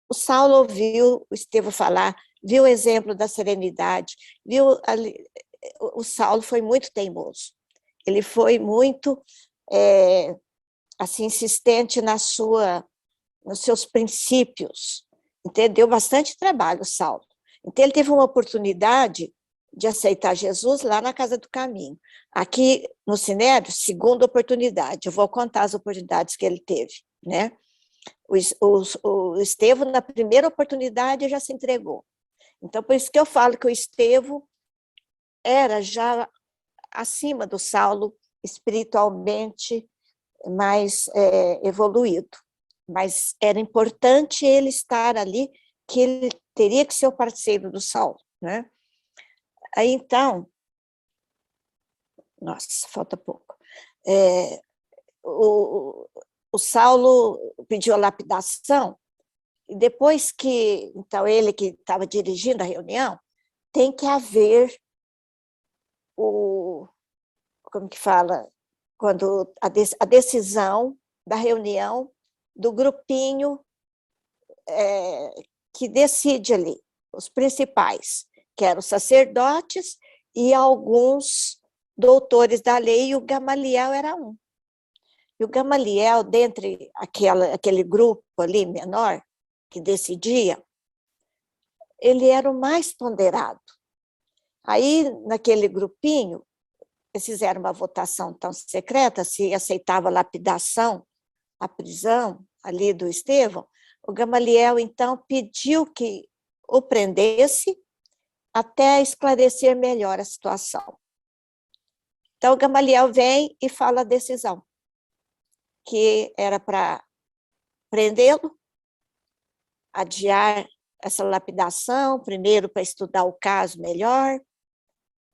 O Saulo ouviu o Estevão falar, viu o exemplo da serenidade, o Saulo foi muito teimoso, ele foi muito assim, insistente nos seus princípios, entendeu? Bastante trabalho o Saulo. Então ele teve uma oportunidade de aceitar Jesus lá na Casa do Caminho. Aqui no Sinédrio, segunda oportunidade, eu vou contar as oportunidades que ele teve, né? O Estevão, na primeira oportunidade, já se entregou. Então, por isso que eu falo que o Estevão era já acima do Saulo, espiritualmente mais evoluído. Mas era importante ele estar ali, que ele teria que ser o parceiro do Saulo, né? Aí, então, nossa, falta pouco. O Saulo pediu a lapidação, e depois que, então, ele que estava dirigindo a reunião, tem que haver como que fala, quando a decisão da reunião do grupinho que decide ali, os principais, que eram os sacerdotes e alguns doutores da lei, e o Gamaliel era um. E o Gamaliel, dentre aquele grupo ali menor, que decidia, ele era o mais ponderado. Aí, naquele grupinho, eles fizeram uma votação tão secreta, se aceitava a lapidação, a prisão ali do Estevão, o Gamaliel, então, pediu que o prendesse até esclarecer melhor a situação. Então, o Gamaliel vem e fala a decisão, que era para prendê-lo, adiar essa lapidação, primeiro para estudar o caso melhor.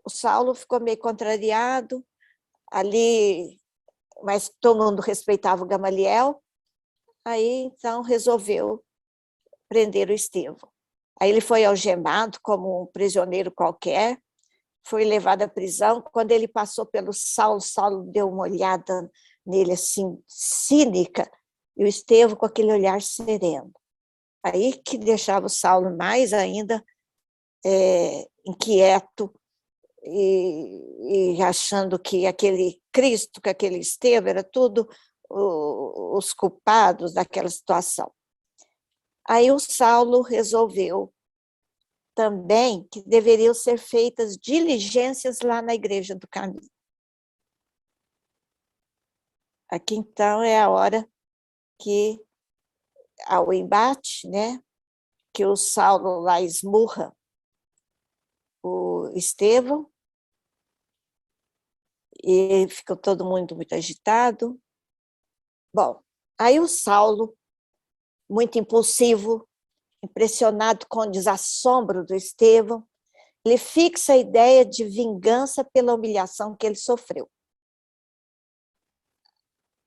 O Saulo ficou meio contrariado, ali, mas todo mundo respeitava o Gamaliel, aí então resolveu prender o Estevão. Aí ele foi algemado como um prisioneiro qualquer, foi levado à prisão. Quando ele passou pelo Saulo, Saulo deu uma olhada nele assim, cínica, e o Estevão com aquele olhar sereno. Aí que deixava o Saulo mais ainda inquieto e achando que aquele Cristo, que aquele Estevão era tudo os culpados daquela situação. Aí o Saulo resolveu também que deveriam ser feitas diligências lá na Igreja do Caminho. Aqui, então, é a hora que há o embate, né? Que o Saulo lá esmurra o Estevão, e ficou todo mundo muito agitado. Bom, aí o Saulo, muito impulsivo, impressionado com o desassombro do Estevão, ele fixa a ideia de vingança pela humilhação que ele sofreu.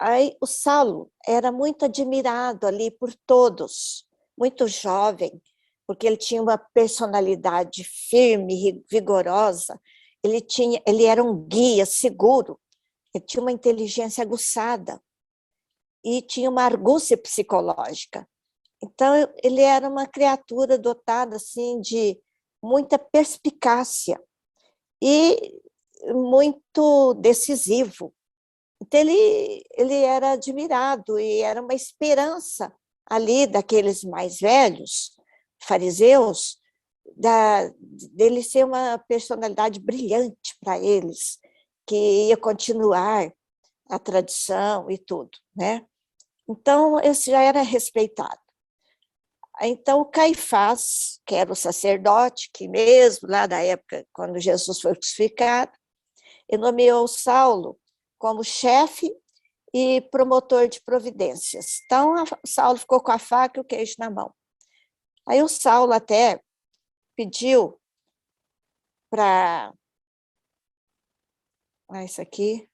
Aí o Saulo era muito admirado ali por todos, muito jovem, porque ele tinha uma personalidade firme, vigorosa, ele era um guia seguro, ele tinha uma inteligência aguçada e tinha uma argúcia psicológica. Então, ele era uma criatura dotada assim, de muita perspicácia e muito decisivo. Então, ele era admirado e era uma esperança ali daqueles mais velhos, fariseus, dele ser uma personalidade brilhante para eles, que ia continuar a tradição e tudo, né? Então, esse já era respeitado. Então, o Caifás, que era o sacerdote, que mesmo lá da época, quando Jesus foi crucificado, ele nomeou Saulo como chefe e promotor de providências. Então, Saulo ficou com a faca e o queijo na mão. Aí o Saulo até pediu para... isso aqui...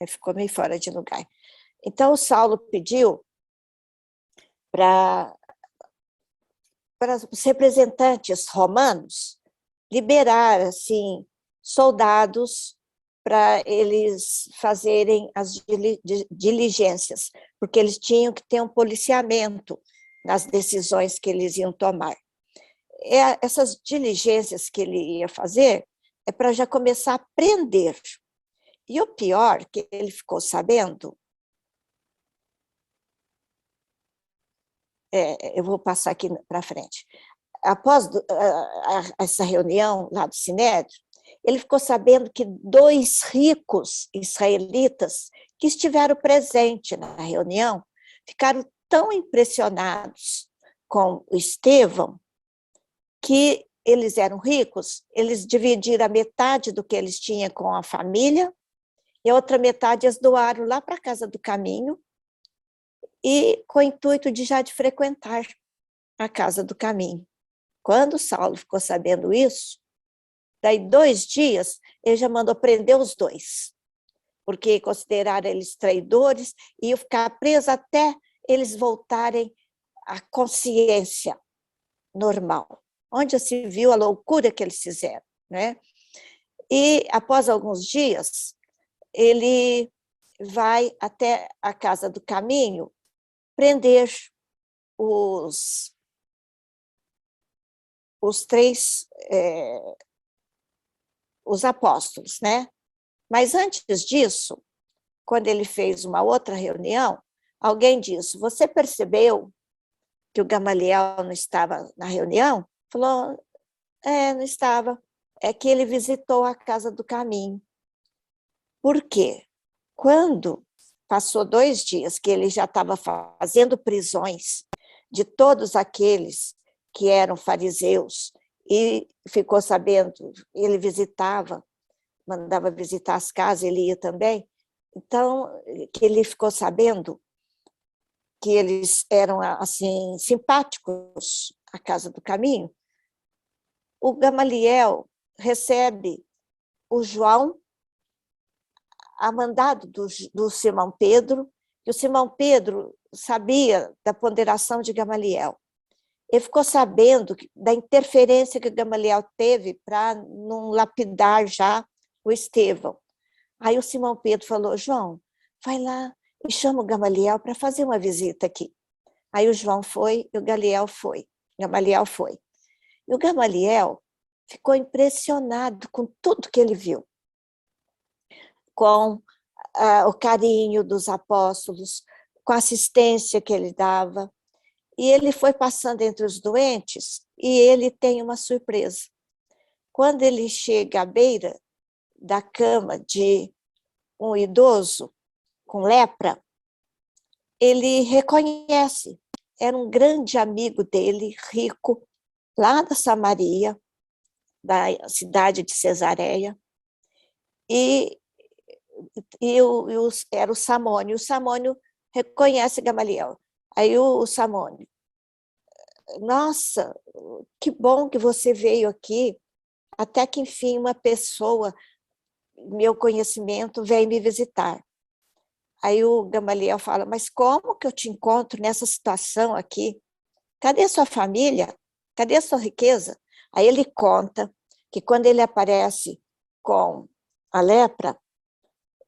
ficou meio fora de lugar. Então, o Saulo pediu para os representantes romanos liberar assim, soldados para eles fazerem as diligências, porque eles tinham que ter um policiamento nas decisões que eles iam tomar. Essas diligências que ele ia fazer é para já começar a prender. E o pior, que ele ficou sabendo, eu vou passar aqui para frente. Após essa reunião lá do Sinédrio, ele ficou sabendo que 2 ricos israelitas que estiveram presentes na reunião ficaram tão impressionados com o Estevão que eles eram ricos, eles dividiram a metade do que eles tinham com a família e a outra metade eles doaram lá para a Casa do Caminho e com o intuito de já de frequentar a Casa do Caminho. Quando Saulo ficou sabendo isso, daí 2 dias, ele já mandou prender os 2, porque consideraram eles traidores e iam ficar presos até eles voltarem à consciência normal, onde se viu a loucura que eles fizeram, né? E, após alguns dias, ele vai até a Casa do Caminho prender os 3 os apóstolos, né? Mas antes disso, quando ele fez uma outra reunião, alguém disse: você percebeu que o Gamaliel não estava na reunião? Falou: não estava. É que ele visitou a Casa do Caminho. Por quê? Quando passou 2 dias que ele já estava fazendo prisões de todos aqueles que eram fariseus, e ficou sabendo, ele visitava, mandava visitar as casas, ele ia também, então, que ele ficou sabendo que eles eram, assim, simpáticos à Casa do Caminho, o Gamaliel recebe o João a mandado do Simão Pedro, e o Simão Pedro sabia da ponderação de Gamaliel. Ele ficou sabendo da interferência que Gamaliel teve para não lapidar já o Estevão. Aí o Simão Pedro falou: João, vai lá e chama o Gamaliel para fazer uma visita aqui. Aí o João foi e o Gamaliel foi. E o Gamaliel ficou impressionado com tudo que ele viu, com o carinho dos apóstolos, com a assistência que ele dava. E ele foi passando entre os doentes e ele tem uma surpresa. Quando ele chega à beira da cama de um idoso com lepra, ele reconhece, era um grande amigo dele, rico, lá da Samaria, da cidade de Cesareia, e era o Samônio. O Samônio reconhece Gamaliel. Aí o Samônio: nossa, que bom que você veio aqui, até que enfim uma pessoa meu conhecimento, vem me visitar. Aí o Gamaliel fala, mas como que eu te encontro nessa situação aqui? Cadê sua família? Cadê sua riqueza? Aí ele conta que quando ele aparece com a lepra,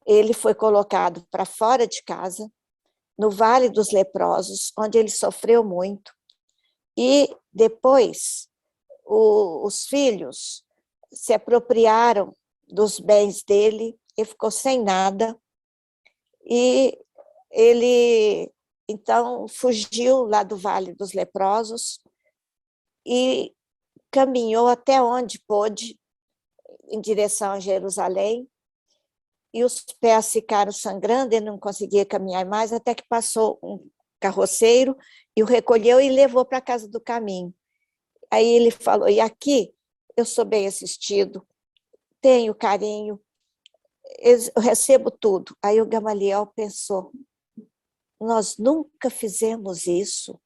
ele foi colocado para fora de casa, no Vale dos Leprosos, onde ele sofreu muito. E depois, os filhos se apropriaram dos bens dele, ele ficou sem nada, e ele, então, fugiu lá do Vale dos Leprosos e caminhou até onde pôde, em direção a Jerusalém, e os pés ficaram sangrando, ele não conseguia caminhar mais, até que passou um carroceiro e o recolheu e levou para a casa do caminho. Aí ele falou, e aqui eu sou bem assistido, tenho carinho, eu recebo tudo. Aí o Gamaliel pensou, nós nunca fizemos isso.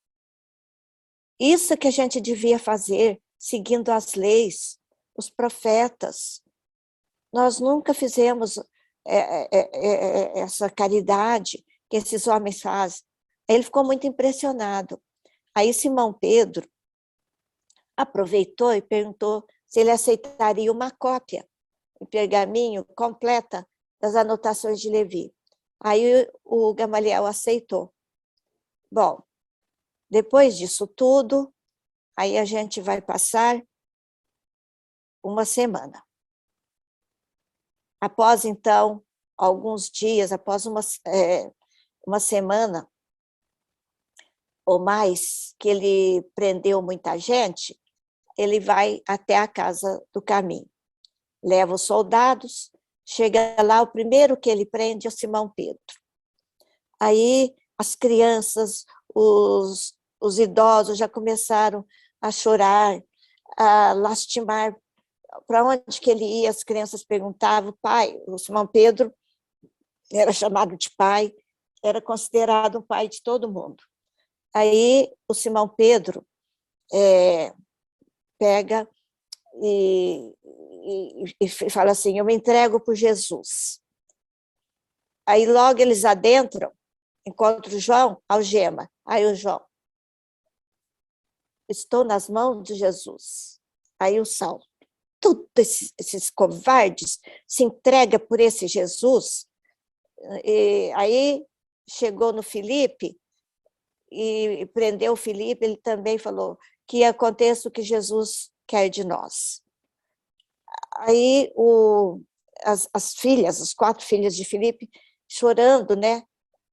Isso que a gente devia fazer, seguindo as leis, os profetas. Nós nunca fizemos essa caridade que esses homens fazem. Ele ficou muito impressionado. Aí Simão Pedro aproveitou e perguntou se ele aceitaria uma cópia em pergaminho completa das anotações de Levi. Aí o Gamaliel aceitou. Bom, depois disso tudo, aí a gente vai passar uma semana. Após, então, alguns dias, após uma semana ou mais, que ele prendeu muita gente, ele vai até a casa do caminho. Leva os soldados, chega lá, o primeiro que ele prende é o Simão Pedro. Aí as crianças, os idosos já começaram a chorar, a lastimar. Para onde que ele ia, as crianças perguntavam, pai, o Simão Pedro era chamado de pai, era considerado o pai de todo mundo. Aí o Simão Pedro pega e fala assim, eu me entrego por Jesus. Aí logo eles adentram, encontram o João, algema. Aí o João, estou nas mãos de Jesus. Aí o Saulo, todos esses covardes se entregam por esse Jesus. E aí chegou no Filipe e prendeu o Filipe, ele também falou que aconteça o que Jesus quer de nós. Aí as filhas, as 4 filhas de Filipe, chorando, né?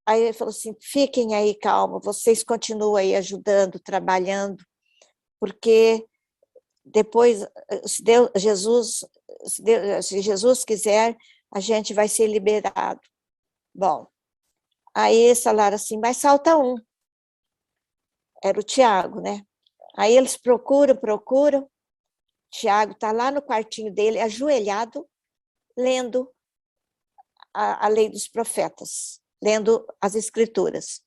Aí ele falou assim, fiquem aí calma, vocês continuam aí ajudando, trabalhando, porque depois, se Jesus quiser, a gente vai ser liberado. Bom, aí eles falaram assim, mas falta um. Era o Tiago, né? Aí eles procuram, Tiago está lá no quartinho dele, ajoelhado, lendo a lei dos profetas, lendo as escrituras.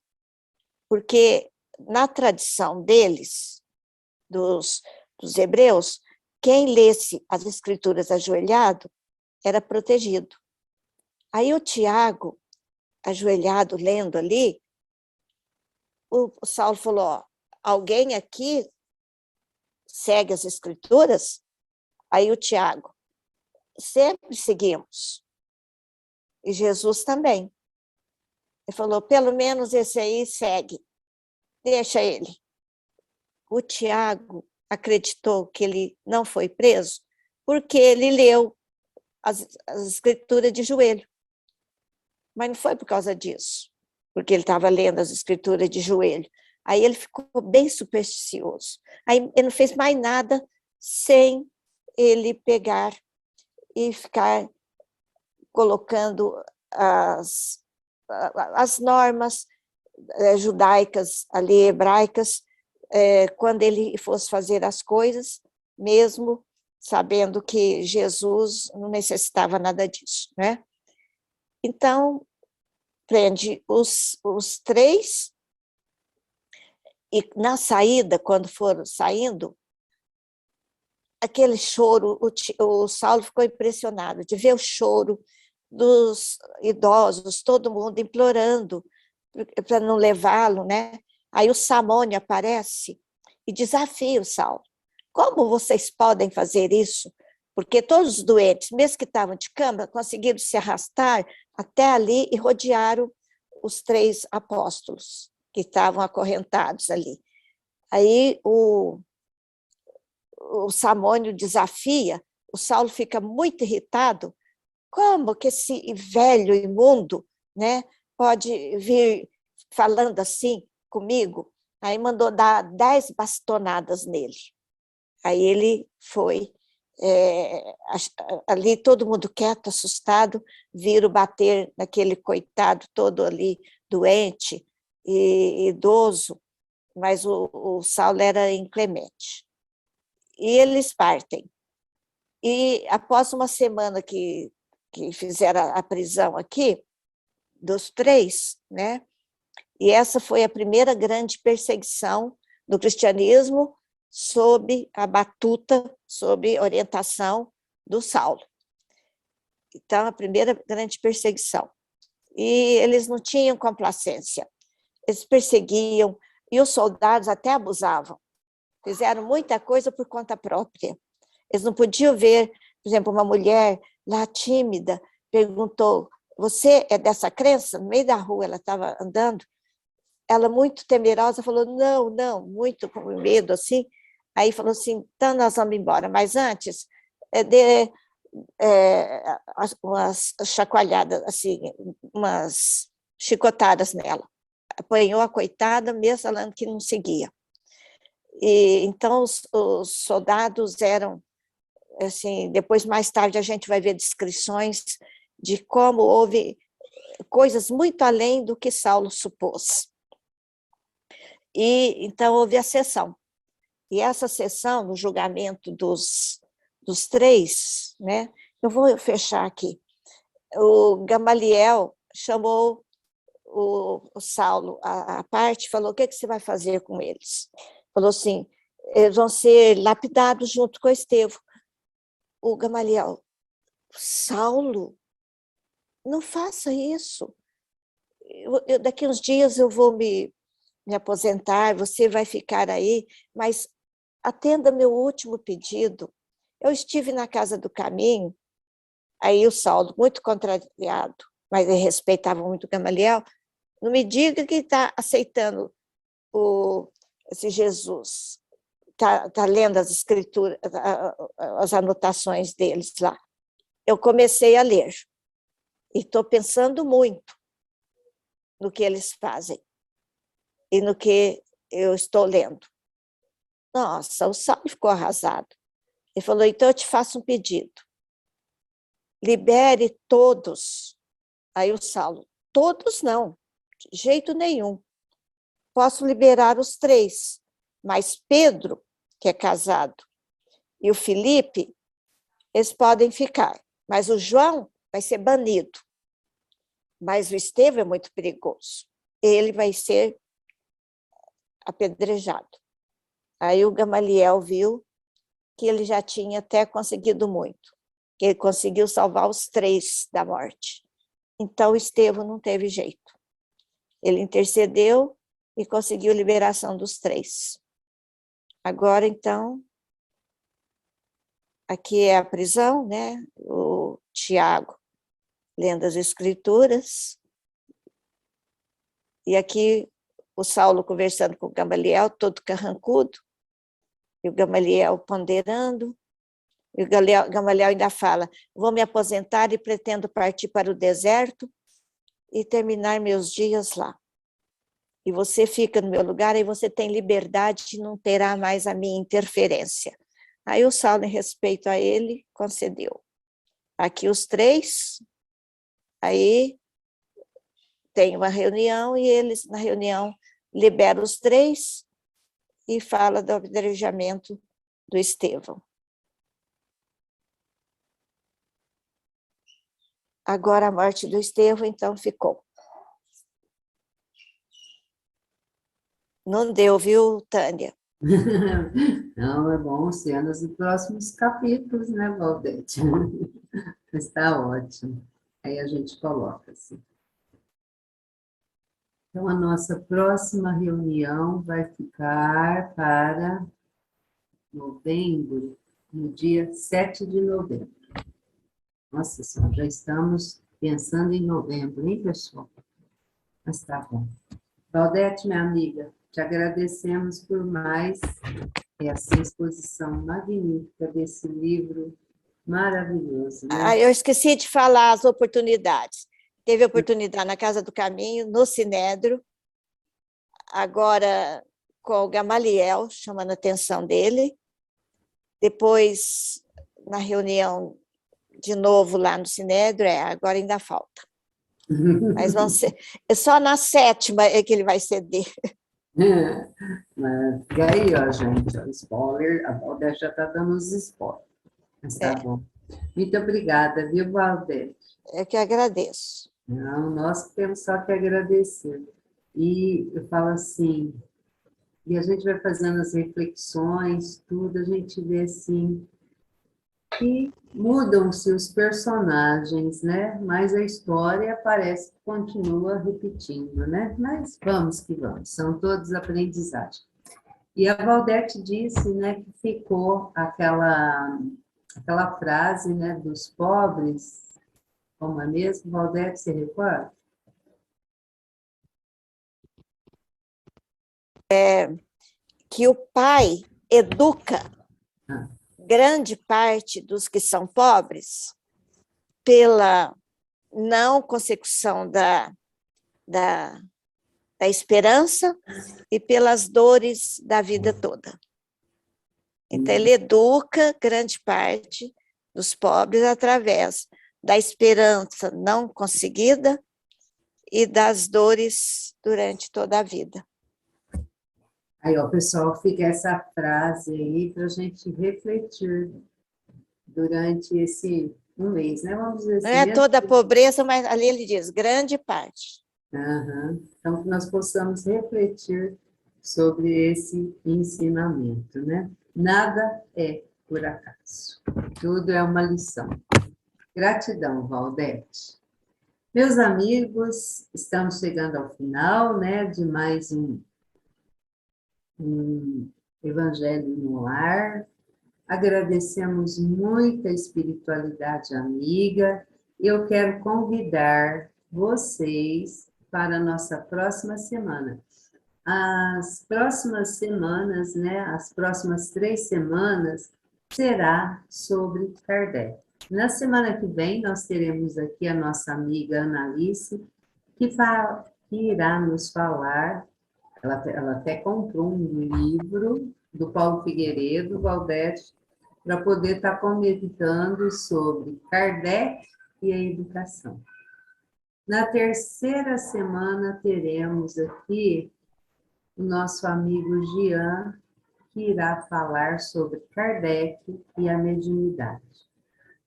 Porque na tradição deles, dos hebreus, quem lesse as escrituras ajoelhado era protegido. Aí o Tiago, ajoelhado, lendo ali, o Saulo falou, ó, alguém aqui segue as escrituras? Aí o Tiago, sempre seguimos. E Jesus também. Ele falou, pelo menos esse aí segue, deixa ele. O Tiago acreditou que ele não foi preso porque ele leu as escrituras de joelho. Mas não foi por causa disso, porque ele estava lendo as escrituras de joelho. Aí ele ficou bem supersticioso. Aí ele não fez mais nada sem ele pegar e ficar colocando as normas judaicas, ali, hebraicas, quando ele fosse fazer as coisas, mesmo sabendo que Jesus não necessitava nada disso, né? Então, prende os 3, e na saída, quando foram saindo, aquele choro, o Saulo ficou impressionado de ver o choro dos idosos, todo mundo implorando para não levá-lo, né? Aí o Samônio aparece e desafia o Saulo. Como vocês podem fazer isso? Porque todos os doentes, mesmo que estavam de cama, conseguiram se arrastar até ali e rodearam os 3 apóstolos que estavam acorrentados ali. Aí o Samônio desafia, o Saulo fica muito irritado. Como que esse velho imundo, né, pode vir falando assim comigo? Aí mandou dar 10 bastonadas nele. Aí ele foi, ali todo mundo quieto, assustado, viram bater naquele coitado todo ali, doente e idoso, mas o Saulo era inclemente. E eles partem. E após uma semana que fizeram a prisão aqui, dos 3, né? E essa foi a primeira grande perseguição do cristianismo sob a batuta, sob orientação do Saulo. Então, a primeira grande perseguição. E eles não tinham complacência. Eles perseguiam, e os soldados até abusavam. Fizeram muita coisa por conta própria. Eles não podiam ver, por exemplo, uma mulher lá tímida, perguntou, você é dessa crença? No meio da rua ela estava andando, ela muito temerosa falou, não, não, muito com medo assim, aí falou assim, então nós vamos embora, mas antes, dê umas chacoalhadas, assim, umas chicotadas nela. Apanhou a coitada, mesmo falando que não seguia. E, então, os soldados eram, assim, depois, mais tarde, a gente vai ver descrições de como houve coisas muito além do que Saulo supôs. E, então, houve a sessão. E essa sessão, no julgamento dos 3, né? Eu vou fechar aqui. O Gamaliel chamou o Saulo à parte, falou, o que você vai fazer com eles? Falou assim, eles vão ser lapidados junto com Estevão. O Gamaliel, Saulo, não faça isso. Daqui uns dias eu vou me aposentar, você vai ficar aí, mas atenda meu último pedido. Eu estive na Casa do Caminho, aí o Saulo, muito contrariado, mas ele respeitava muito o Gamaliel, não me diga que está aceitando esse Jesus, está lendo as escrituras, as anotações deles lá. Eu comecei a ler, e estou pensando muito no que eles fazem, e no que eu estou lendo. Nossa, o Saulo ficou arrasado. Ele falou, então eu te faço um pedido. Libere todos. Aí o Saulo, todos não, de jeito nenhum. Posso liberar os 3, mas Pedro, que é casado, e o Felipe, eles podem ficar. Mas o João vai ser banido. Mas o Estevão é muito perigoso. Ele vai ser apedrejado. Aí o Gamaliel viu que ele já tinha até conseguido muito, que ele conseguiu salvar os 3 da morte. Então, Estevão não teve jeito. Ele intercedeu e conseguiu a liberação dos 3. Agora, então, aqui é a prisão, né? O Tiago lendo as escrituras, e aqui o Saulo conversando com o Gamaliel, todo carrancudo, e o Gamaliel ponderando, e o Gamaliel ainda fala, vou me aposentar e pretendo partir para o deserto e terminar meus dias lá. E você fica no meu lugar, e você tem liberdade e não terá mais a minha interferência. Aí o Saulo, em respeito a ele, concedeu. Aqui os 3, aí tem uma reunião, e eles, na reunião, liberam os 3 e fala do apedrejamento do Estevão. Agora a morte do Estevão, então, ficou. Não deu, viu, Tânia? Não, é bom cenas dos próximos capítulos, né, Valdete? Está ótimo. Aí a gente coloca assim. Então, a nossa próxima reunião vai ficar para novembro, no dia 7 de novembro. Nossa Senhora, já estamos pensando em novembro, hein, pessoal? Mas tá bom. Valdete, minha amiga, te agradecemos por mais essa exposição magnífica desse livro maravilhoso, né? Eu esqueci de falar as oportunidades. Teve oportunidade na Casa do Caminho, no Sinédrio, agora com o Gamaliel, chamando a atenção dele. Depois, na reunião de novo lá no Sinédrio, agora ainda falta. Mas vão ser, é só na 7ª é que ele vai ceder. Mas, e aí, ó, gente, ó, spoiler, a Valdete já está dando os spoilers. Mas tá bom. Muito obrigada, viu, Valdete? Eu que agradeço. Não, nós temos só que agradecer. E eu falo assim, e a gente vai fazendo as reflexões, tudo, a gente vê assim, que mudam-se os personagens, né? Mas a história parece que continua repetindo, né? Mas vamos que vamos, são todos aprendizagens. E a Valdete disse, né, que ficou aquela frase, né, dos pobres, como é mesmo, Valdete, você recorda? Que o pai educa Ah. grande parte dos que são pobres pela não consecução da esperança e pelas dores da vida toda. Então, ele educa grande parte dos pobres através da esperança não conseguida e das dores durante toda a vida. Aí, ó, pessoal, fica essa frase aí para a gente refletir durante esse um mês, né? Vamos dizer assim. Não é toda a pobreza, mas ali ele diz, grande parte. Uhum. Então, que nós possamos refletir sobre esse ensinamento, né? Nada é por acaso, tudo é uma lição. Gratidão, Valdete. Meus amigos, estamos chegando ao final, né, de mais um Evangelho no Lar. Agradecemos muito a espiritualidade amiga. Eu quero convidar vocês para a nossa próxima semana. As próximas semanas, né, as próximas 3 semanas, será sobre Kardec. Na semana que vem, nós teremos aqui a nossa amiga Analice, que irá nos falar, ela até comprou um livro do Paulo Figueiredo, Valdete, para poder estar comentando sobre Kardec e a educação. Na terceira semana, teremos aqui o nosso amigo Jean, que irá falar sobre Kardec e a mediunidade.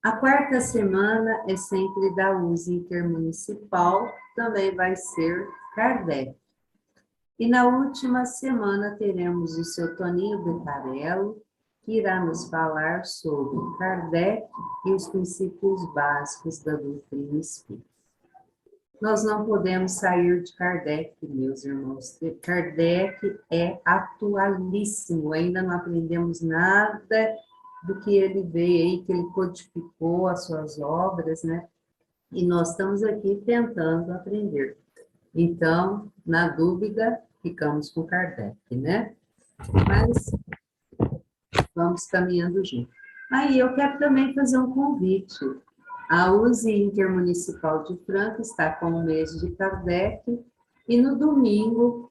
A quarta semana é sempre da USE Intermunicipal, também vai ser Kardec. E na última semana teremos o seu Toninho Betarello, que irá nos falar sobre Kardec e os princípios básicos da doutrina espírita. Nós não podemos sair de Kardec, meus irmãos. Kardec é atualíssimo, ainda não aprendemos nada do que ele veio aí, que ele codificou as suas obras, né? E nós estamos aqui tentando aprender. Então, na dúvida, ficamos com Kardec, né? Mas vamos caminhando junto. Aí eu quero também fazer um convite. A USE Intermunicipal de Franca está com o mês de Kardec e no domingo,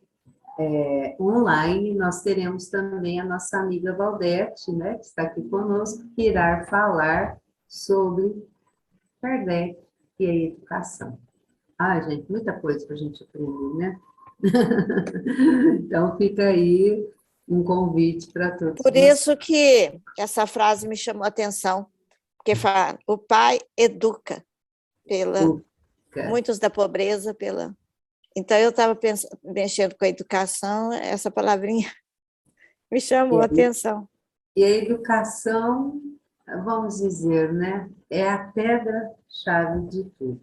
online, nós teremos também a nossa amiga Valdete, né, que está aqui conosco, que irá falar sobre Kardec e a educação. Ah, gente, muita coisa para a gente aprender, né? Então, fica aí um convite para todos. Por isso que essa frase me chamou a atenção, porque fala, o pai educa muitos da pobreza pela... Então, eu estava mexendo com a educação, essa palavrinha Me chamou a atenção. E a educação, vamos dizer, né, é a pedra-chave de tudo.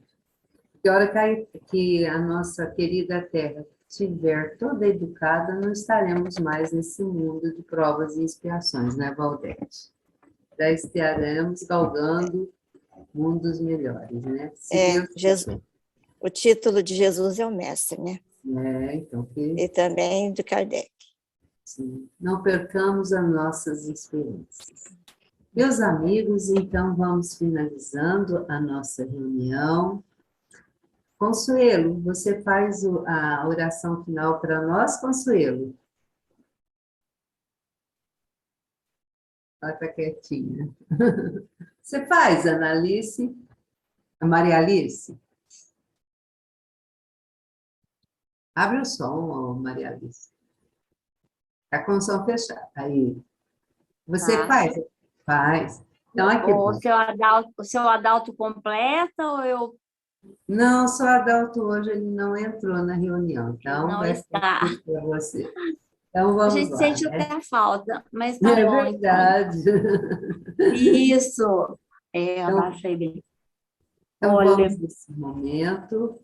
Que a hora que a nossa querida Terra estiver toda educada, não estaremos mais nesse mundo de provas e expiações, né, Valdete? Já estaremos galgando mundos melhores, né? Se Deus Jesus, o título de Jesus é o mestre, né? então, E também de Kardec. sim, não percamos as nossas experiências. Meus amigos, então vamos finalizando a nossa reunião. Consuelo, você faz a oração final para nós, Consuelo? Ela está quietinha. Você faz, Analice? A Maria Alice? Abre o som, Maria Alice. Está com o som fechado. Aí. Você Tá. faz? Faz. Então, aqui. O seu Adalto completa ou eu Não, só Adalto hoje ele não entrou na reunião, então não vai está? ser para você. Então, A vamos gente lá, sente né? até a falta, mas tá É bom, então. verdade. Isso. Então, Abaixei bem. então Olha, vamos nesse momento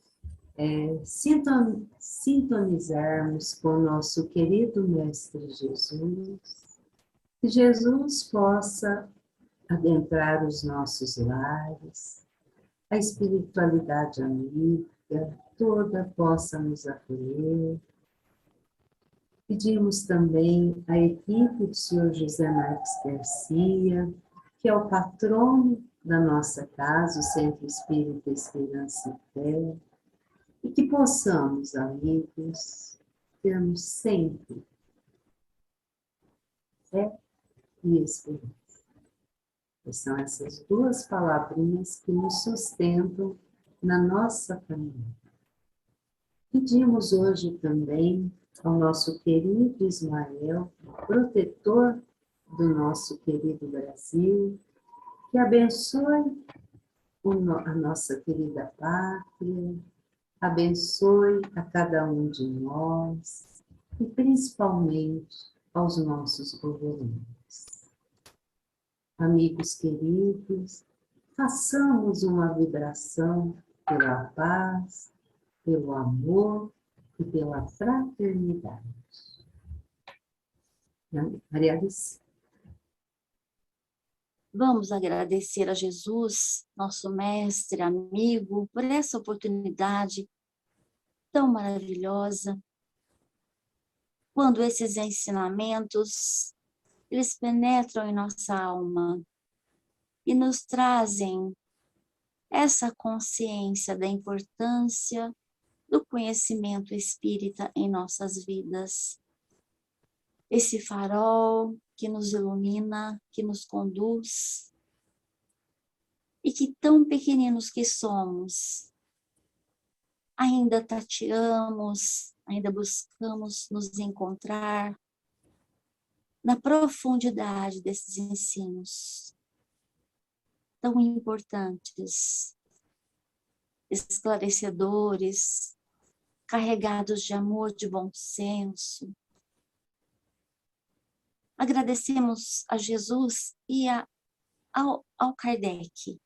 sintonizarmos com o nosso querido Mestre Jesus, que Jesus possa adentrar os nossos lares, a espiritualidade amiga toda possa nos acolher. Pedimos também à equipe do Senhor José Marques Garcia, que é o patrono da nossa casa, o Centro Espírita Esperança e Fé, e que possamos, amigos, termos sempre fé e esperança. São essas duas palavrinhas que nos sustentam na nossa caminhada. Pedimos hoje também ao nosso querido Ismael, protetor do nosso querido Brasil, que abençoe a nossa querida pátria, abençoe a cada um de nós e principalmente aos nossos governantes. Amigos queridos, façamos uma vibração pela paz, pelo amor e pela fraternidade. Maria Alice. vamos agradecer a Jesus, nosso mestre, amigo, por essa oportunidade tão maravilhosa. Quando esses ensinamentos, eles penetram em nossa alma e nos trazem essa consciência da importância do conhecimento espírita em nossas vidas. Esse farol que nos ilumina, que nos conduz, e que tão pequeninos que somos, ainda tateamos, ainda buscamos nos encontrar na profundidade desses ensinos tão importantes, esclarecedores, carregados de amor, de bom senso. Agradecemos a Jesus e ao Kardec,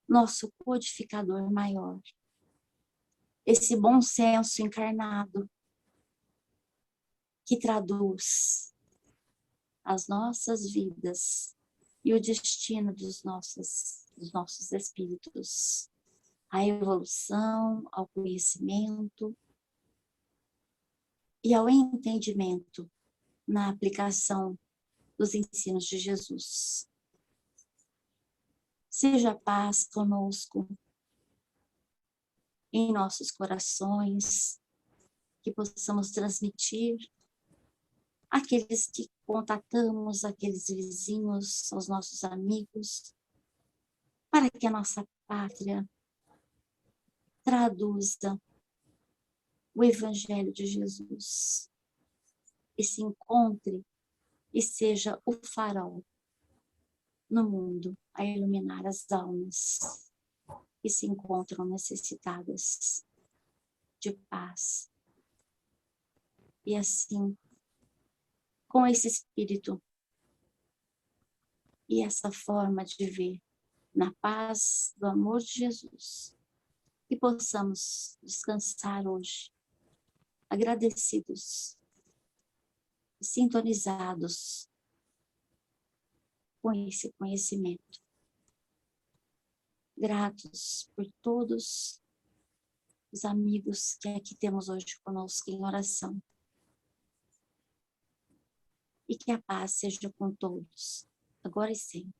nosso codificador maior. Esse bom senso encarnado que traduz as nossas vidas e o destino dos nossos espíritos, à evolução, ao conhecimento e ao entendimento na aplicação dos ensinos de Jesus. Seja a paz conosco, em nossos corações, que possamos transmitir àqueles que contatamos, àqueles vizinhos, aos nossos amigos, para que a nossa pátria traduza o Evangelho de Jesus e se encontre e seja o farol no mundo a iluminar as almas que se encontram necessitadas de paz. E assim com esse espírito e essa forma de ver na paz do amor de Jesus. Que possamos descansar hoje, agradecidos e sintonizados com esse conhecimento. Gratos por todos os amigos que aqui temos hoje conosco em oração. E que a paz seja com todos, agora e sempre.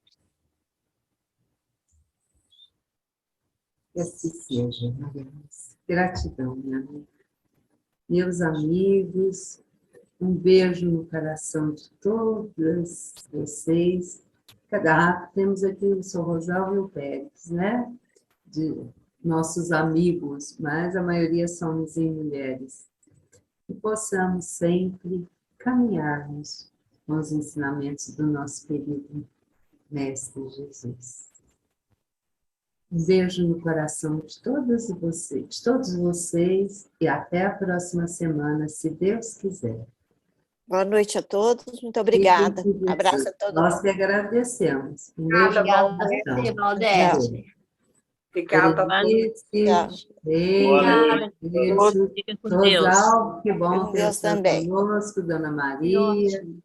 Que assim seja, Maria. Gratidão, minha amiga. Meus amigos, um beijo no coração de todos vocês. Temos aqui o São Rosalvo e o Pérez, né? De nossos amigos, mas a maioria somos em mulheres. Que possamos sempre caminharmos com os ensinamentos do nosso querido Mestre Jesus. Um beijo no coração de todos vocês e até a próxima semana, se Deus quiser. Boa noite a todos, muito obrigada. Fiquem Abraço a todos. Nós que agradecemos. Um beijo. Obrigada, Obrigada a você, Tchau. Valdete. Obrigada. Berenice, Obrigada. beijo. Fica com Deus. Rosalvo, que bom Com ter Deus você também. conosco, Dona Que Maria. ótimo.